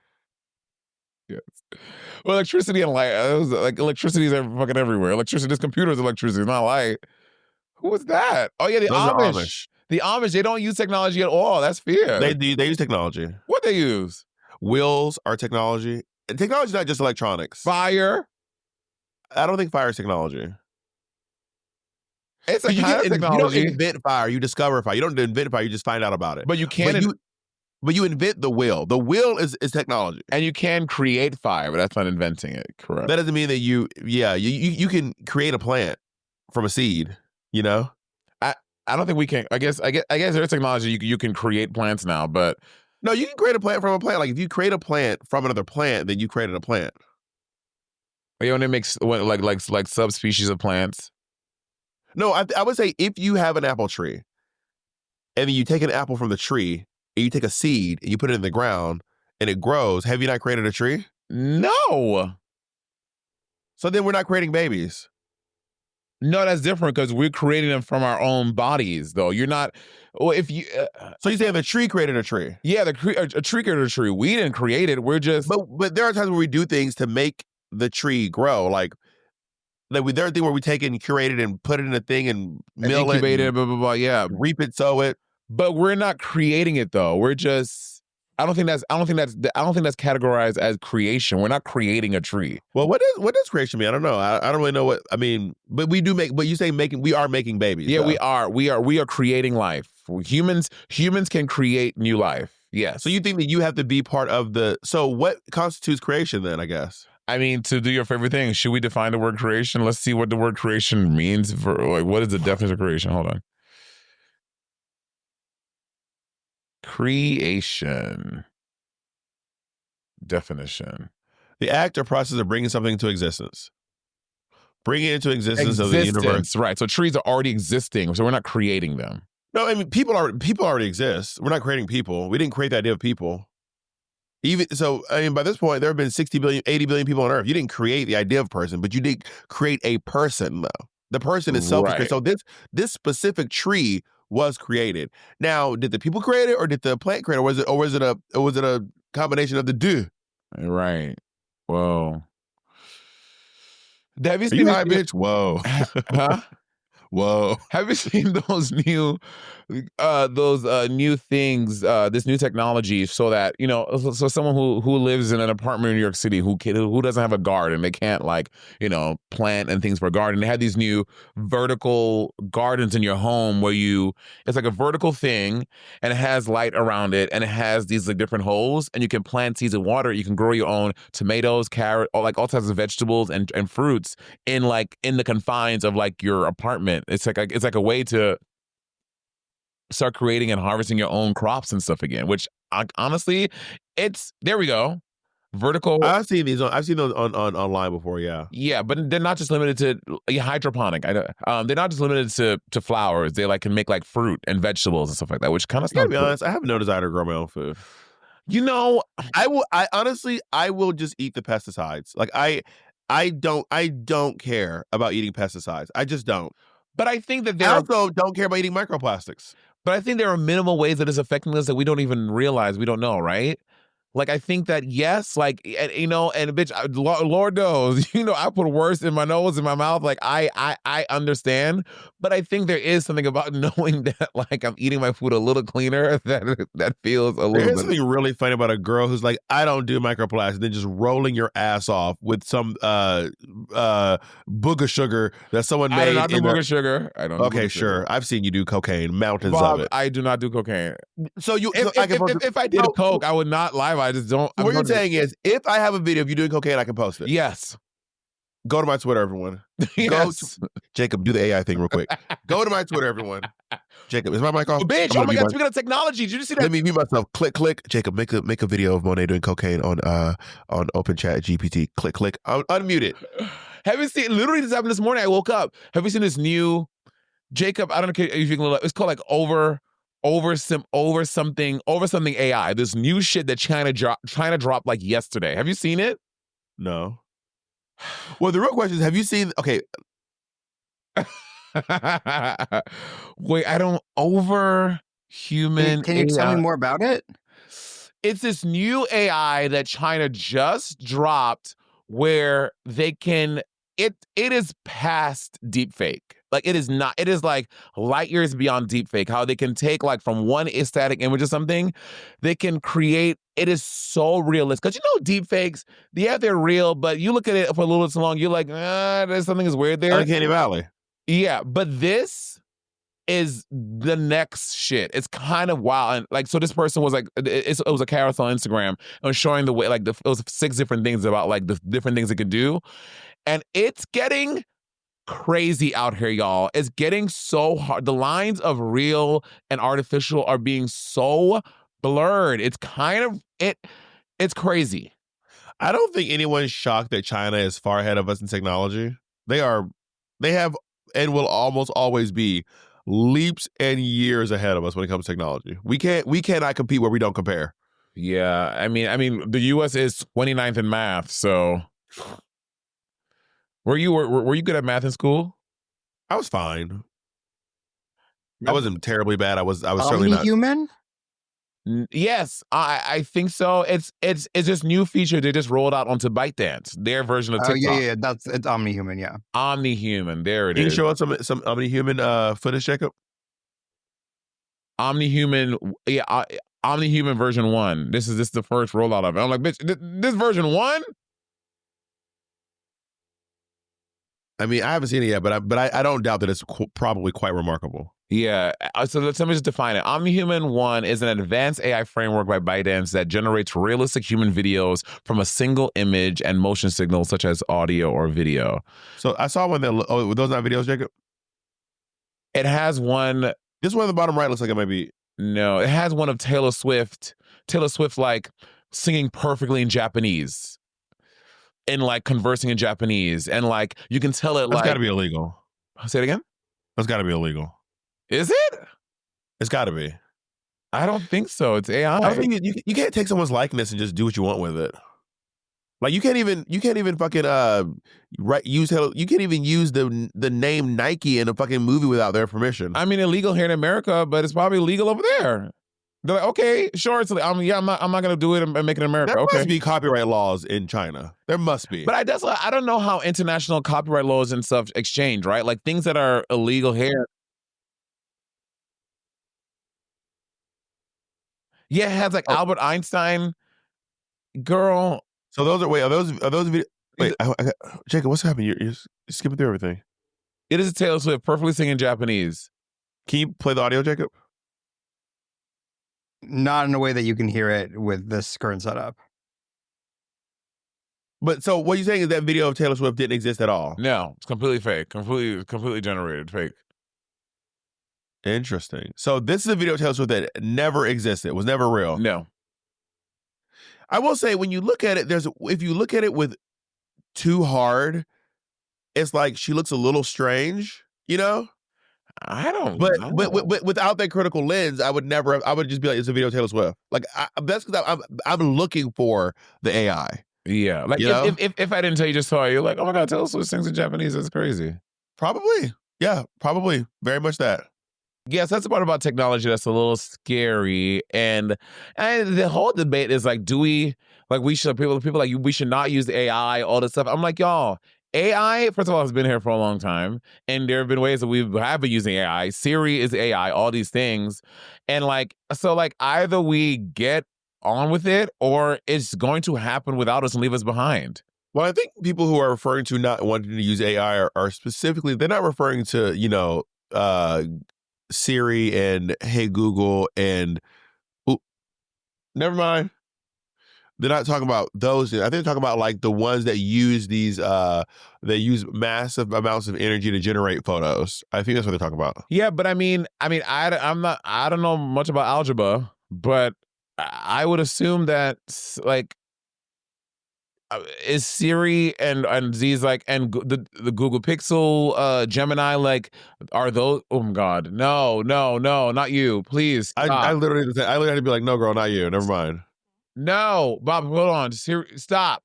Yes. Well, electricity and light. Like electricity is fucking everywhere. Electricity, this computer is electricity, not light. Who was that? Oh yeah, the
Those are
Amish.
Amish.
The Amish, they don't use technology at all. That's fear.
They use technology.
What they use?
Wheels are technology. And technology is not just electronics.
Fire.
I don't think fire is technology.
It's a
You
kind of
don't
technology.
invent fire. You discover fire. You don't invent fire. You just find out about it.
But you can,
But you invent the wheel. The wheel is technology.
and you can create fire, but that's not inventing it. Correct.
That doesn't mean that you can create a plant from a seed, you know?
I don't think we can. I guess there's technology you can create plants now, but
No, you can create a plant from a plant. Like if you create a plant from another plant, then you created a plant.
you only makes like subspecies of plants.
No, I would say if you have an apple tree and then you take an apple from the tree and you take a seed and you put it in the ground and it grows, have you not created a tree?
No.
So then we're not creating babies.
No, that's different because we're creating them from our own bodies, though. You're not. Well, if you.
So you say the tree created a tree?
Yeah, a tree created a tree. We didn't create it. We're just.
But there are times where we do things to make the tree grow. Like there are things where we take it and curate it and put it in a thing and mill
incubate
it,
it, blah blah blah. Yeah,
reap it, sow it.
but we're not creating it though. We're just. I don't think that's categorized as creation. We're not creating a tree.
Well, what does creation mean? I don't know. I don't really know what I mean. But we do make. But you say making. We are making babies.
Yeah,
though.
we are creating life. Humans can create new life. Yes.
So you think that you have to be part of the. So what constitutes creation then? I guess.
I mean, to do your favorite thing, should we define the word creation? Let's see what the word creation means. For like, what is the definition of creation? Hold on. Creation. Definition.
The act or process of bringing something into existence. Bringing it into existence of the universe.
Right. So trees are already existing, so we're not creating them.
No, I mean people already exist. We're not creating people. We didn't create the idea of people. Even so, I mean, by this point, there have been 60 billion, 80 billion people on Earth. You didn't create the idea of person, but you did create a person, though. The person itself is
Right.
created. So this specific tree was created. Now, did the people create it, or did the plant create it, or was it a combination of the two?
Right. Whoa. Have you
Are
seen
you high, bitch? Whoa.
Huh?
Whoa.
Have you seen those new things, this new technology, so that, you know, so someone who lives in an apartment in New York City who doesn't have a garden, they can't, like, you know, plant and things for a garden. They have these new vertical gardens in your home where it's like a vertical thing and it has light around it and it has these like different holes and you can plant seeds and water. You can grow your own tomatoes, carrot, or like all types of vegetables and fruits in the confines of like your apartment. It's like a way to start creating and harvesting your own crops and stuff again, which honestly, there we go. Vertical.
I've seen those on online before, yeah.
Yeah, but they're not just limited to hydroponic. They're not just limited to flowers. They like can make like fruit and vegetables and stuff like that, which kind of
To be honest, I have no desire to grow my own food.
You know,
I honestly will just eat the pesticides. Like I don't care about eating pesticides. I just don't.
but I think that
I also don't care about eating microplastics.
But I think there are minimal ways that it's affecting us that we don't even realize, we don't know, right? Like, I think that, yes, like, and, you know, and bitch, Lord knows, you know, I put worse in my nose, in my mouth. Like, I understand, but I think there is something about knowing that, like, I'm eating my food a little cleaner that feels a little
There's
bit.
something really funny about a girl who's like, I don't do microplastics, then just rolling your ass off with some booger sugar that someone made.
I do not do booger sugar. I don't.
Okay, sure. I've seen you do cocaine, mountains
Bob,
of it.
I do not do cocaine.
So
If I did coke, I would not lie. I just don't.
What you're saying is, if I have a video of you doing cocaine, I can post it.
Yes.
Go to my Twitter, everyone.
Yes.
Jacob, do the AI thing real quick. Go to my Twitter, everyone. Jacob, is my mic off?
Bitch, oh my God, speaking of technology, did you see that?
Let me mute myself. Click. Jacob, make a video of Monét doing cocaine on Open Chat GPT. Click. Unmute it.
Have you seen, literally this happened this morning, I woke up. Have you seen this new, Jacob, I don't know if you can look, it's called like over something AI. This new shit that China dropped like yesterday. Have you seen it?
No. Well, the real question is, have you seen? Okay.
Wait, I don't over human.
Can you tell me more about it?
it's this new AI that China just dropped where they can it is past deepfake. Like it is not, it is like light years beyond deepfake. How they can take like from one static image or something, they can create it is so realistic. Because deepfakes, yeah, they're real, but you look at it for a little too long, you're like, there's something is weird there.
Uncanny Valley.
Yeah, but this is the next shit. It's kind of wild. And like, so this person was like, it was a character on Instagram and was showing the way, like, it was 6 different things about like the different things it could do. And it's getting crazy out here, y'all. It's getting so hard. The lines of real and artificial are being so blurred. It's kind of, it's crazy.
I don't think anyone's shocked that China is far ahead of us in technology. They have, and will almost always be leaps and years ahead of us when it comes to technology. We cannot compete where we don't compare.
Yeah, I mean, the U.S. is 29th in math, so were you good at math in school?
I was fine. I wasn't terribly bad. I was certainly not.
Human?
Yes, I think so. It's this new feature they just rolled out onto ByteDance, their version of TikTok.
Oh yeah, it's Omni-Human, yeah.
Omni-Human, there it
Can you
is.
show us some Omni-Human footage, Jacob?
Omni-Human, yeah, Omni-Human version 1. This is the first rollout of it. I'm like, bitch, this version 1?
I mean, I haven't seen it yet, but I don't doubt that it's probably quite remarkable.
Yeah, so let me just define it. Omni-Human 1 is an advanced AI framework by ByteDance that generates realistic human videos from a single image and motion signals such as audio or video.
So I saw one that, were those not videos, Jacob?
It has one.
This one at the bottom right looks like it might be.
No, it has one of Taylor Swift like singing perfectly in Japanese and like conversing in Japanese. And like, you can tell it
That's
like.
got to be illegal.
Say it again?
That's got to be illegal.
Is it?
It's got to be.
I don't think so. It's AI.
I think you can't take someone's likeness and just do what you want with it. Like you can't even fucking you can't even use the name Nike in a fucking movie without their permission.
I mean, illegal here in America, but it's probably legal over there. They're like, okay, sure, it's I'm not gonna do it and make it in America.
There
Okay.
must be copyright laws in China. There must be.
But I don't know how international copyright laws and stuff exchange, right? Like things that are illegal here. Yeah, it has like Albert Einstein, girl.
So those are those videos? Wait, Jacob, what's happening? You're skipping through everything.
It is a Taylor Swift perfectly singing Japanese.
Can you play the audio, Jacob?
Not in a way that you can hear it with this current setup.
But so what you're saying is that video of Taylor Swift didn't exist at all?
No, it's completely fake, completely generated, fake.
Interesting. So this is a video of Taylor Swift that never existed, was never real.
No.
I will say when you look at it, if you look at it with too hard, it's like she looks a little strange, you know?
I don't
But
know.
without that critical lens, I would just be like, it's a video of Taylor Swift. Like that's because I'm looking for the AI.
Yeah. Like if I didn't tell you just saw it, you're like, oh my God, Taylor Swift sings in Japanese. That's crazy.
Probably. Yeah, probably. Very much that.
Yes, that's the part about technology that's a little scary. And the whole debate is like, do we, like we should, people like, we should not use the AI, all this stuff. I'm like, y'all, AI, first of all, has been here for a long time. And there have been ways that we have been using AI. Siri is AI, all these things. And like, so like either we get on with it or it's going to happen without us and leave us behind.
Well, I think people who are referring to not wanting to use AI are specifically, they're not referring to, Siri and Hey Google and never mind. They're not talking about those. I think they're talking about like the ones that use these they use massive amounts of energy to generate photos. I think that's what they're talking about.
Yeah, but I don't know much about algebra, but I would assume that like is Siri and these like and the Google Pixel Gemini, like are those, oh my God, no, not you, please stop.
I literally had to be like, no girl, not you, never mind.
No, Bob, hold on, Siri, stop,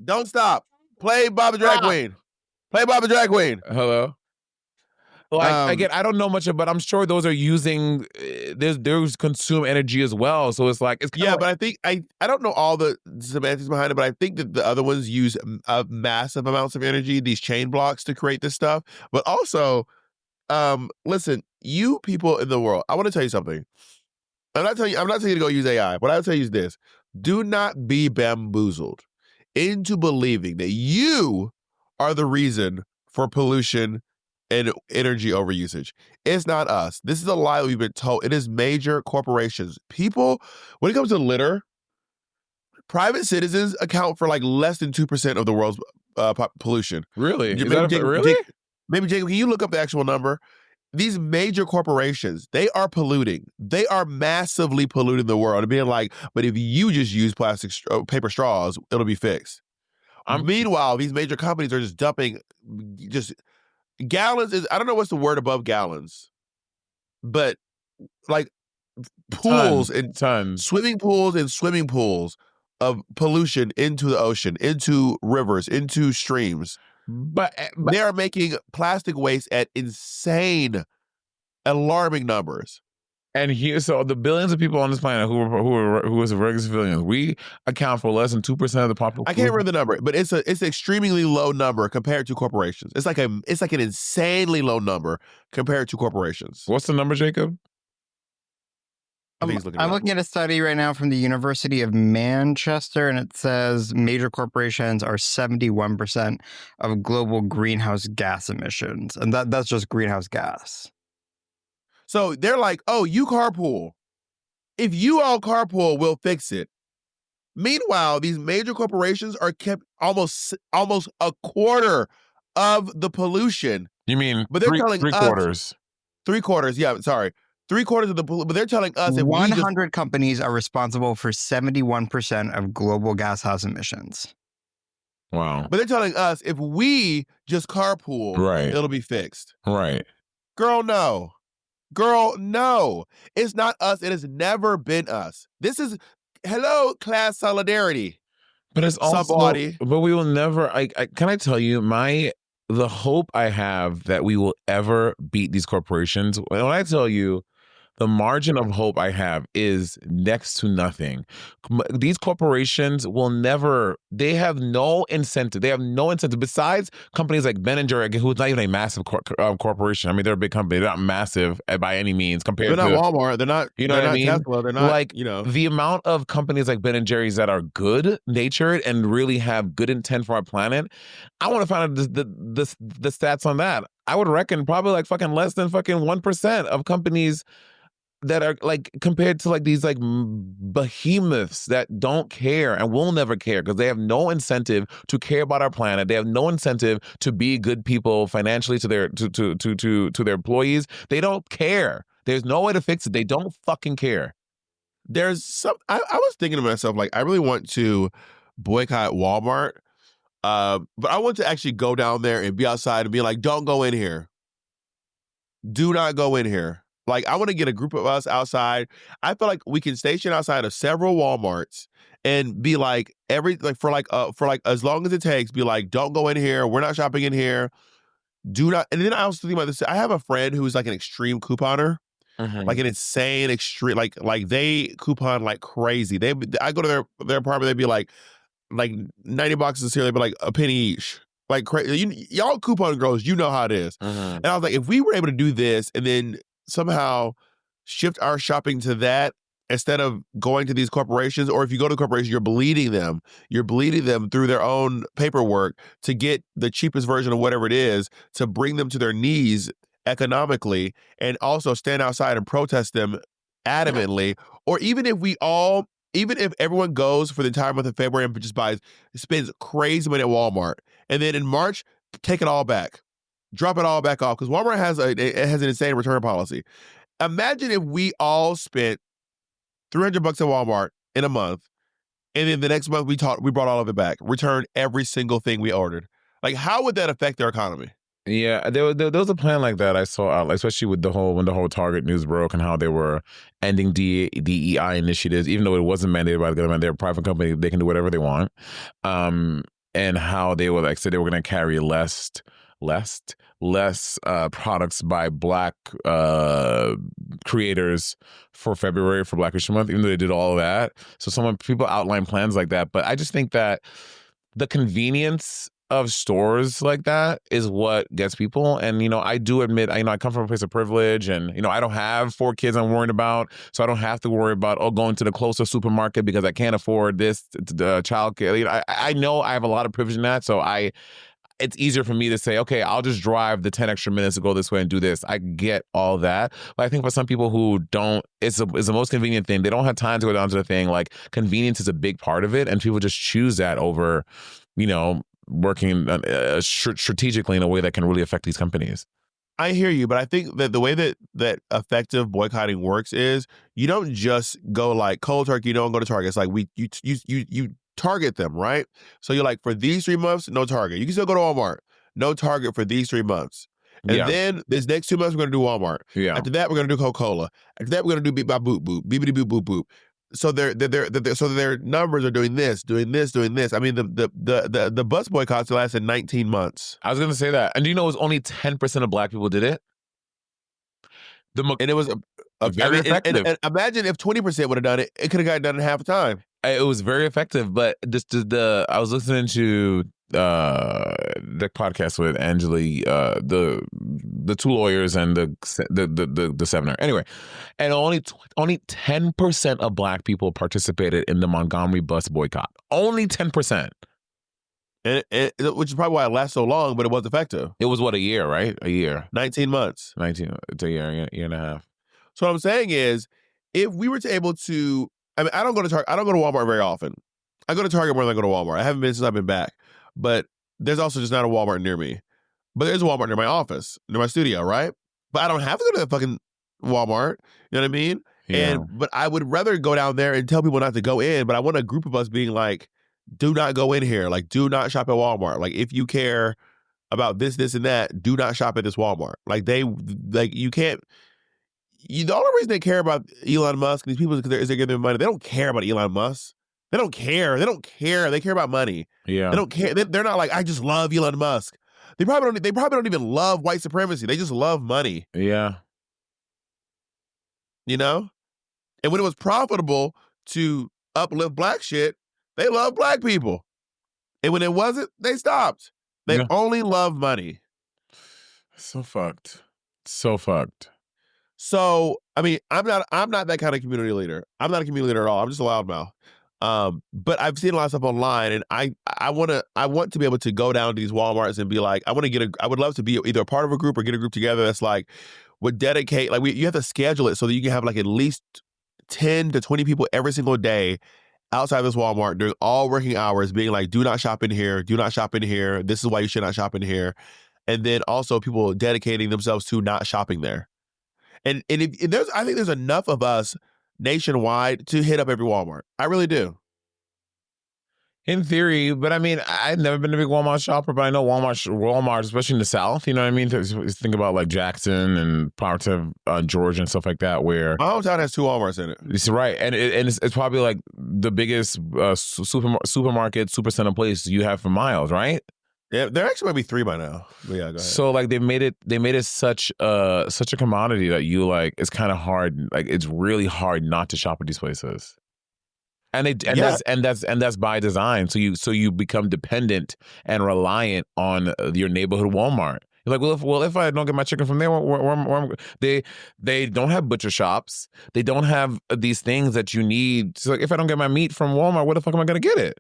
don't stop, play Bob the Drag Queen, play Bob the Drag Queen.
Hello. Like again, I don't know much, but I'm sure those are using. There's consume energy as well, so it's like it's
Yeah, but I think I don't know all the semantics behind it, but I think that the other ones use massive amounts of energy, these chain blocks to create this stuff. But also, listen, you people in the world, I want to tell you something. I'm not telling you to go use AI. What I'll tell you is this: do not be bamboozled into believing that you are the reason for pollution and energy overusage. It's not us. This is a lie we've been told. It is major corporations. People, when it comes to litter, private citizens account for like less than 2% of the world's pollution.
Really? Is
Maybe
that really?
Maybe Jacob, can you look up the actual number? These major corporations, they are polluting. They are massively polluting the world and being like, but if you just use paper straws, it'll be fixed. Meanwhile, these major companies are just dumping just gallons I don't know what's the word above gallons, but like pools and
tons.
swimming pools of pollution into the ocean, into rivers, into streams.
But
They are making plastic waste at insane, alarming numbers.
And here, so the billions of people on this planet who is regular civilians, we account for less than 2% of the population.
I can't remember the number, but it's an extremely low number compared to corporations. It's like an insanely low number compared to corporations.
What's the number, Jacob?
I'm looking at a study right now from the University of Manchester, and it says major corporations are 71% of global greenhouse gas emissions. And that's just greenhouse gas.
So they're like, oh, you carpool. If you all carpool, we'll fix it. Meanwhile, these major corporations are kept almost a quarter of the pollution.
You mean
but they're telling
three
us,
quarters?
3/4, yeah, sorry. 3/4 of the pollution, but they're telling us if
100 companies are responsible for 71% of global gaseous emissions.
Wow.
But they're telling us if we just carpool,
right,
it'll be fixed.
Right.
Girl, no. Girl, no. It's not us. It has never been us. This is, hello, class solidarity.
But it's also,
somebody.
But we will never, can I tell you, the hope I have that we will ever beat these corporations, when I tell you, the margin of hope I have is next to nothing. These corporations will never, they have no incentive. They have no incentive besides companies like Ben & Jerry, who's not even a massive corporation. I mean, they're a big company. They're not massive by any means compared to.
They're not Walmart. They're not,
you know what I mean?
Tesla. They're not,
like, the amount of companies like Ben & Jerry's that are good natured and really have good intent for our planet. I want to find out the stats on that. I would reckon probably like fucking less than fucking 1% of companies that are like compared to like these like behemoths that don't care and will never care because they have no incentive to care about our planet. They have no incentive to be good people financially to their to their employees. They don't care. There's no way to fix it. They don't fucking care.
There's some. I was thinking to myself, like, I really want to boycott Walmart, but I want to actually go down there and be outside and be like, don't go in here. Do not go in here. Like, I want to get a group of us outside. I feel like we can station outside of several Walmarts and be like, for as long as it takes, be like, don't go in here. We're not shopping in here. Do not. And then I also think about this. I have a friend who's like an extreme couponer, like an insane extreme, like they coupon like crazy. I go to their apartment. They'd be like 90 boxes of cereal. They'd be like a penny each. Like crazy. Y'all coupon girls, you know how it is. And I was like, if we were able to do this and then somehow shift our shopping to that instead of going to these corporations, or if you go to corporations, you're bleeding them through their own paperwork to get the cheapest version of whatever it is to bring them to their knees economically, and also stand outside and protest them adamantly. Or even if everyone goes for the entire month of February and just spends crazy money at Walmart, and then in March, take it all back. Drop it all back off, because Walmart has an insane return policy. Imagine if we all spent $300 at Walmart in a month, and then the next month we brought all of it back, returned every single thing we ordered. Like, how would that affect their economy?
Yeah, there was a plan like that I saw, especially with when the whole Target news broke and how they were ending DEI initiatives, even though it wasn't mandated by the government. They're a private company; they can do whatever they want. And how they were said they were going to carry less less products by Black creators for February for Black History Month, even though they did all of that. So people outline plans like that, but I just think that the convenience of stores like that is what gets people. And, I do admit, I come from a place of privilege and, I don't have 4 kids I'm worried about. So I don't have to worry about, going to the closer supermarket because I can't afford this childcare. I know I have a lot of privilege in that. So it's easier for me to say, okay, I'll just drive the 10 extra minutes to go this way and do this. I get all that. But I think for some people who don't, it's the most convenient thing. They don't have time to go down to the thing. Like, convenience is a big part of it. And people just choose that over, working strategically in a way that can really affect these companies.
I hear you, but I think that the way that effective boycotting works is you don't just go like cold turkey. You don't go to Target. It's like you target them, right? So you're like, for these 3 months, no Target. You can still go to Walmart, no Target for these 3 months. And then this next 2 months, we're going to do Walmart.
Yeah.
After that, we're going to do Coca-Cola. After that, we're going to do beep bop boop boop, beepity boop boop boop. So their numbers are doing this. I mean, the bus boycotts lasted 19 months.
I was going to say that. And do you know it was only 10% of Black people did it?
And it was
very effective.
And imagine if 20% would have done it, it could have gotten done in half the time.
It was very effective, but I was listening to the podcast with Angeli, the 2 lawyers and the 7er. Anyway, and only 10% of Black people participated in the Montgomery bus boycott. Only 10%.
And which is probably why it lasted so long, but it was effective.
It was a year, right? A year.
19 months.
It's a year and a half.
So what I'm saying is, if we were to able to, I mean, I don't go to Walmart very often. I go to Target more than I go to Walmart. I haven't been since I've been back. But there's also just not a Walmart near me. But there's a Walmart near my office, near my studio, right? But I don't have to go to that fucking Walmart. You know what I mean?
Yeah.
But I would rather go down there and tell people not to go in. But I want a group of us being like, do not go in here. Like, do not shop at Walmart. Like, if you care about this, and that, do not shop at this Walmart. Like, you can't. The only reason they care about Elon Musk and these people is because they're giving them money. They don't care about Elon Musk. They don't care. They care about money.
Yeah.
They don't care. They're not like, I just love Elon Musk. They probably don't even love white supremacy. They just love money.
Yeah.
And when it was profitable to uplift Black shit, they love Black people. And when it wasn't, they stopped. They only love money.
So fucked.
So, I mean, I'm not that kind of community leader. I'm not a community leader at all. I'm just a loudmouth. But I've seen a lot of stuff online, and I want to be able to go down to these Walmarts and be like, I would love to be either a part of a group or get a group together that's like, would dedicate, like, you have to schedule it so that you can have like at least 10 to 20 people every single day outside this Walmart during all working hours being like, do not shop in here. This is why you should not shop in here. And then also people dedicating themselves to not shopping there. And I think there's enough of us nationwide to hit up every Walmart. I really do.
In theory, but I mean, I've never been a big Walmart shopper, but I know Walmart, especially in the South, you know what I mean? Think about like Jackson and parts of Georgia and stuff like that, where
my hometown has 2 Walmarts in it.
It's right, and it's probably like the biggest supermarket, supercenter place you have for miles, right?
Yeah, there actually might be 3 by now. But yeah, go ahead.
So like they made it such a commodity that you like, it's kind of hard, like it's really hard not to shop at these places. That's by design. So you become dependent and reliant on your neighborhood Walmart. You're like, well, if I don't get my chicken from there, they don't have butcher shops. They don't have these things that you need. So like, if I don't get my meat from Walmart, where the fuck am I gonna get it?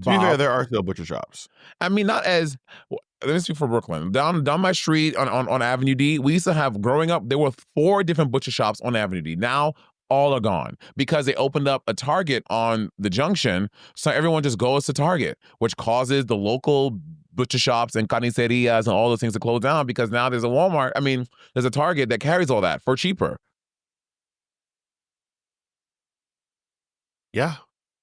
To be fair, there are still butcher shops.
I mean, not as. Let me speak for Brooklyn. Down my street on Avenue D, we used to have, growing up, there were 4 different butcher shops on Avenue D. Now, all are gone because they opened up a Target on the junction. So everyone just goes to Target, which causes the local butcher shops and carnicerias and all those things to close down because now there's a Walmart. I mean, there's a Target that carries all that for cheaper.
Yeah.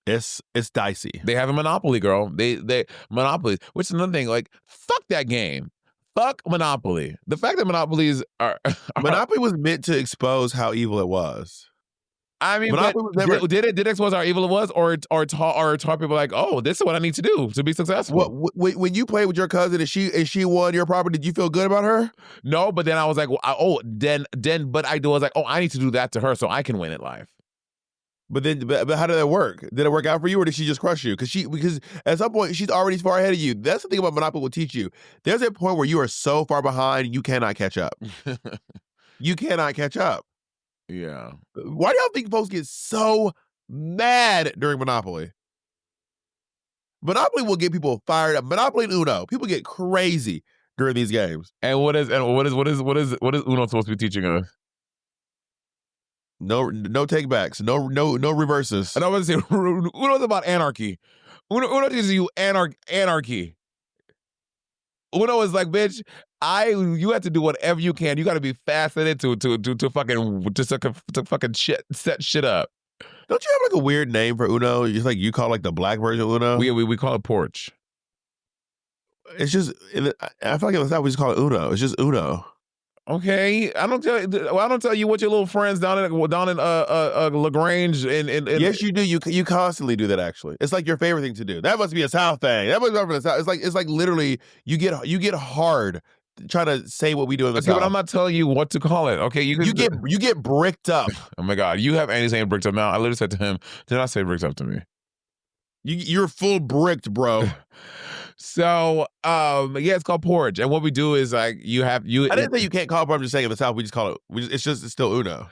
It's dicey.
They have a monopoly, girl. They monopoly, which is another thing. Like, fuck that game. Fuck Monopoly. The fact that monopolies are
Monopoly was meant to expose how evil it was.
I mean, but
Monopoly was never.
did it expose how evil it was, or taught people like, oh, this is what I need to do to be successful?
When you played with your cousin and she won your property, did you feel good about her?
No, but then I was like, but I was like, oh, I need to do that to her so I can win at life.
But how did that work? Did it work out for you, or did she just crush you? Because at some point she's already far ahead of you. That's the thing about Monopoly will teach you. There's a point where you are so far behind you cannot catch up. You cannot catch up.
Yeah.
Why do y'all think folks get so mad during Monopoly? Monopoly will get people fired up. Monopoly and Uno, people get crazy during these games.
And what is Uno supposed to be teaching us?
No take backs. No reverses.
And I was going to say, Uno's about anarchy. Uno teaches you anarchy. Uno is like, bitch, you have to do whatever you can. You got to be fascinated to fucking set shit up.
Don't you have like a weird name for Uno? Just like you call like the black version of Uno.
We call it porch.
It's just I feel like it's not we just call it Uno. It's just Uno.
Okay, I don't tell you what your little friends down in Lagrange and
yes, you do. You constantly do that. Actually, it's like your favorite thing to do. That must be a South thing. That must be from the South. It's like literally you get hard trying to say what we do in the South.
But I'm not telling you what to call it. Okay, you
get bricked up.
Oh my God, you have Andy saying bricked up now. I literally said to him, "Did not say bricked up to me."
You're full bricked, bro.
So, yeah, it's called porch, and what we do is like I
didn't say you can't call it porch. I'm just saying in the South we just call it. It's still Uno.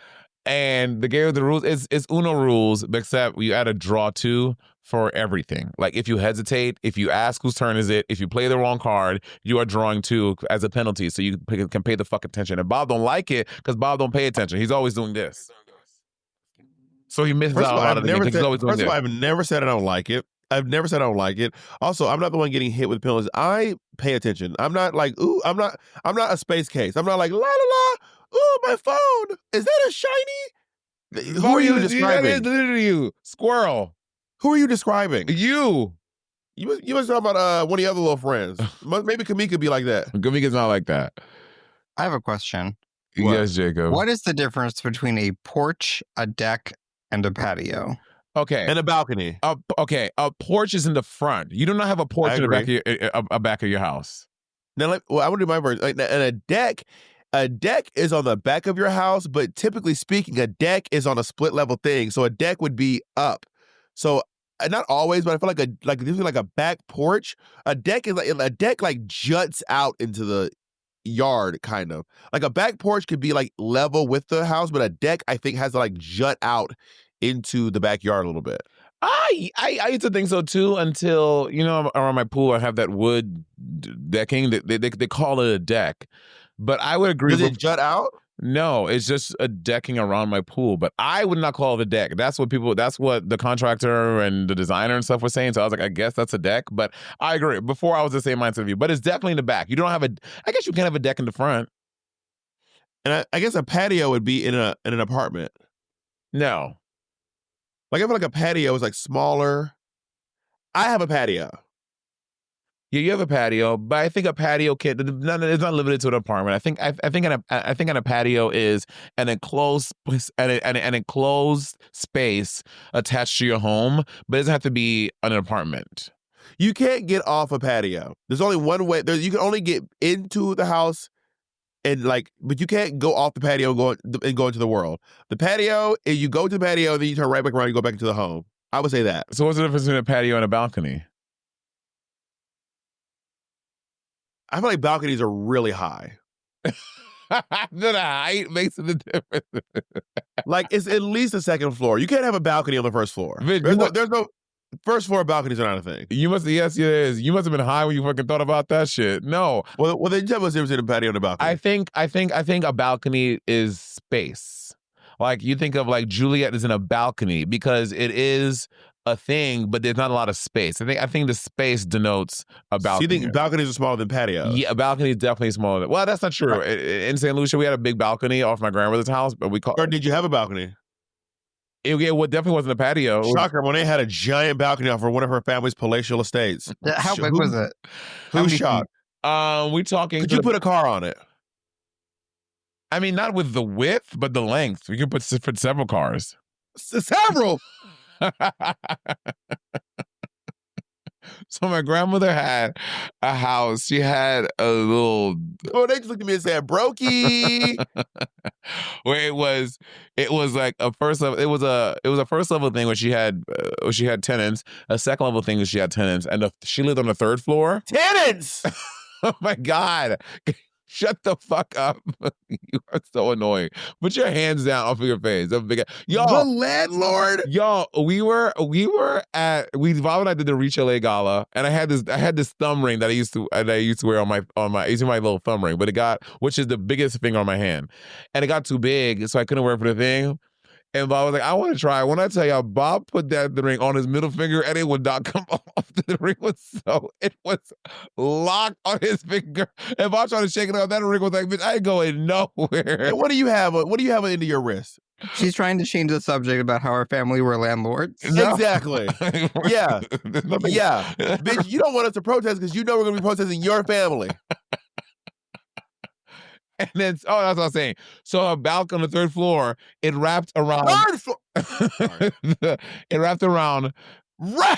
And the game of the rules is Uno rules, except you add a draw two for everything. Like if you hesitate, if you ask whose turn is it, if you play the wrong card, you are drawing two as a penalty, so you can pay the fuck attention. And Bob don't like it because Bob don't pay attention. He's always doing this, so he misses out a lot of the game because he's always doing this.
First of all, I've never said I don't like it. I've never said I don't like it. Also, I'm not the one getting hit with penalties. I pay attention. I'm not like, ooh, I'm not a space case. I'm not like, la la la, ooh, my phone. Is that a shiny? Who are you describing?
It's literally you, squirrel.
Who are you describing?
You
must talk about one of your other little friends. Maybe Kamika be like that.
Kamika's not like that.
I have a question.
Yes, Jacob.
What is the difference between a porch, a deck, and a patio?
Okay.
And a balcony.
Okay. A porch is in the front. You do not have a porch in the back of your house.
Now, I want to do my version. And a deck is on the back of your house, but typically speaking, a deck is on a split level thing. So a deck would be up. So not always, but I feel like a back porch. A deck juts out into the yard, kind of. Like a back porch could be like level with the house, but a deck I think has to like jut out into the backyard a little bit.
I used to think so too until, around my pool I have that wood decking. They call it a deck. But I would agree.
Does it jut out?
No, it's just a decking around my pool. But I would not call it a deck. That's what the contractor and the designer and stuff were saying. So I was like, I guess that's a deck. But I agree. Before I was the same mindset of you. But it's definitely in the back. You don't have I guess you can have a deck in the front.
And I guess a patio would be in an apartment.
No.
Like I feel like a patio is like smaller. I have a patio.
Yeah, you have a patio, but I think a patio it's not limited to an apartment. I think a patio is an enclosed space attached to your home, but it doesn't have to be an apartment.
You can't get off a patio. There's only one way. You can only get into the house. But you can't go off the patio and go into the world. The patio, you go to the patio, then you turn right back around, you go back into the home. I would say that.
So what's the difference between a patio and a balcony?
I feel like balconies are really high.
The height makes the difference.
Like it's at least the second floor. You can't have a balcony on the first floor. There's no first floor balconies are not a thing.
Yes, it is. You must have been high when you fucking thought about that shit. No.
Well, then tell us if it's in a patio and a balcony.
I think a balcony is space. Like you think of like Juliet is in a balcony because it is a thing, but there's not a lot of space. I think the space denotes a balcony.
So you think balconies are smaller than patios?
Yeah, a balcony is definitely smaller. Well, that's not true. Right. In St. Lucia, we had a big balcony off my grandmother's house, but
Or did you have a balcony?
It definitely wasn't a patio.
Shocker, Monét had a giant balcony off of one of her family's palatial estates.
How big was it?
Who's shocked?
We talking.
Could you put a car on it?
I mean, not with the width, but the length. We could put several cars.
Several.
So my grandmother had a house. She had a little
Oh, they just looked at me and said, "Brokey."
where it was like a first level. It was a first level thing where she had tenants. A second level thing is she had tenants, and she lived on the third floor.
Tenants.
Oh my God. Shut the fuck up. You are so annoying. Put your hands down off of your face.
The landlord.
Y'all, Bob and I did the Reach LA gala, and I had this thumb ring that I used to wear on my I used to wear my little thumb ring, but which is the biggest finger on my hand. And it got too big, so I couldn't wear it for the thing. And Bob was like, I want to try. When I tell y'all, Bob put the ring on his middle finger and it would not come off. The ring it was locked on his finger. And Bob tried to shake it off. That ring was like, bitch, I ain't going nowhere.
And what do you have? What do you have into your wrist?
She's trying to change the subject about how our family were landlords.
No.
Exactly. Yeah. Yeah. Bitch, you don't want us to protest because you know we're going to be protesting your family.
And then, that's what I was saying. So a balcony on the third floor, it wrapped around.
Third floor.
It wrapped around. The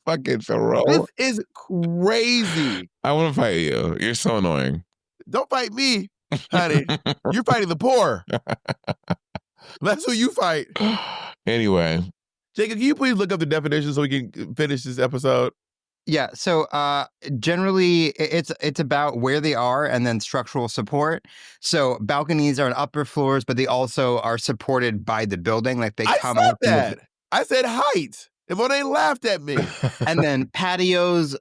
fucking Jerome.
This is crazy.
I want to fight you. You're so annoying.
Don't fight me, honey. You're fighting the poor. That's who you fight.
Anyway.
Jacob, can you please look up the definition so we can finish this episode?
Yeah, so generally it's about where they are and then structural support. So balconies are on upper floors, but they also are supported by the building. Like they come
I said
out from
that. I said height. And they laughed at me.
And then patios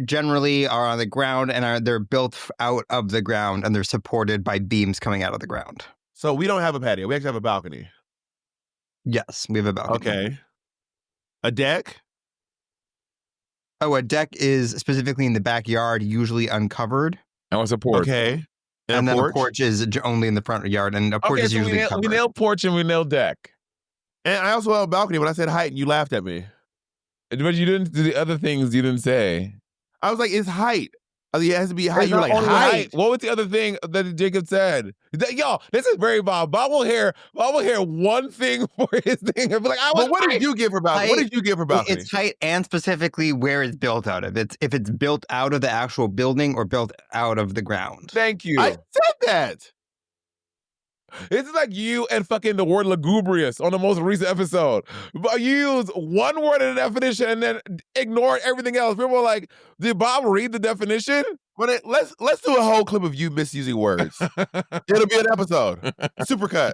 generally are on the ground and they're built out of the ground and they're supported by beams coming out of the ground.
So we don't have a patio. We actually have a balcony.
Yes, we have a balcony.
Okay. A deck?
Oh, a deck is specifically in the backyard, usually uncovered.
And what's a porch?
Okay.
And then a porch is only in the front yard, and a porch is
so
usually covered.
we nailed porch and we nailed deck.
And I also have a balcony when I said height and you laughed at me.
But you didn't do the other things you didn't say.
I was like, it's height. It has to be height.
It's
You were
not
like,
only
height.
What was the other thing that Jacob said? Y'all, this is very Bob. Bob will hear one thing for his thing and be like,
But what did you give for balcony? What did you give for balcony?
It's height and specifically where it's built out of. If it's built out of the actual building or built out of the ground.
Thank you.
I said that.
This is like you and fucking the word lugubrious on the most recent episode. But you use one word in the definition and then ignore everything else. People are like, did Bob read the definition?
But let's do a whole clip of you misusing words. It'll be an episode. Supercut.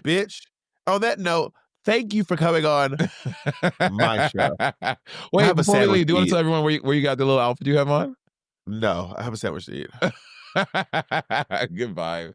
Bitch. On that note, thank you for coming on my show.
Wait, before we leave, do you want to tell everyone where you got the little outfit you have on?
No, I have a sandwich to eat.
Goodbye.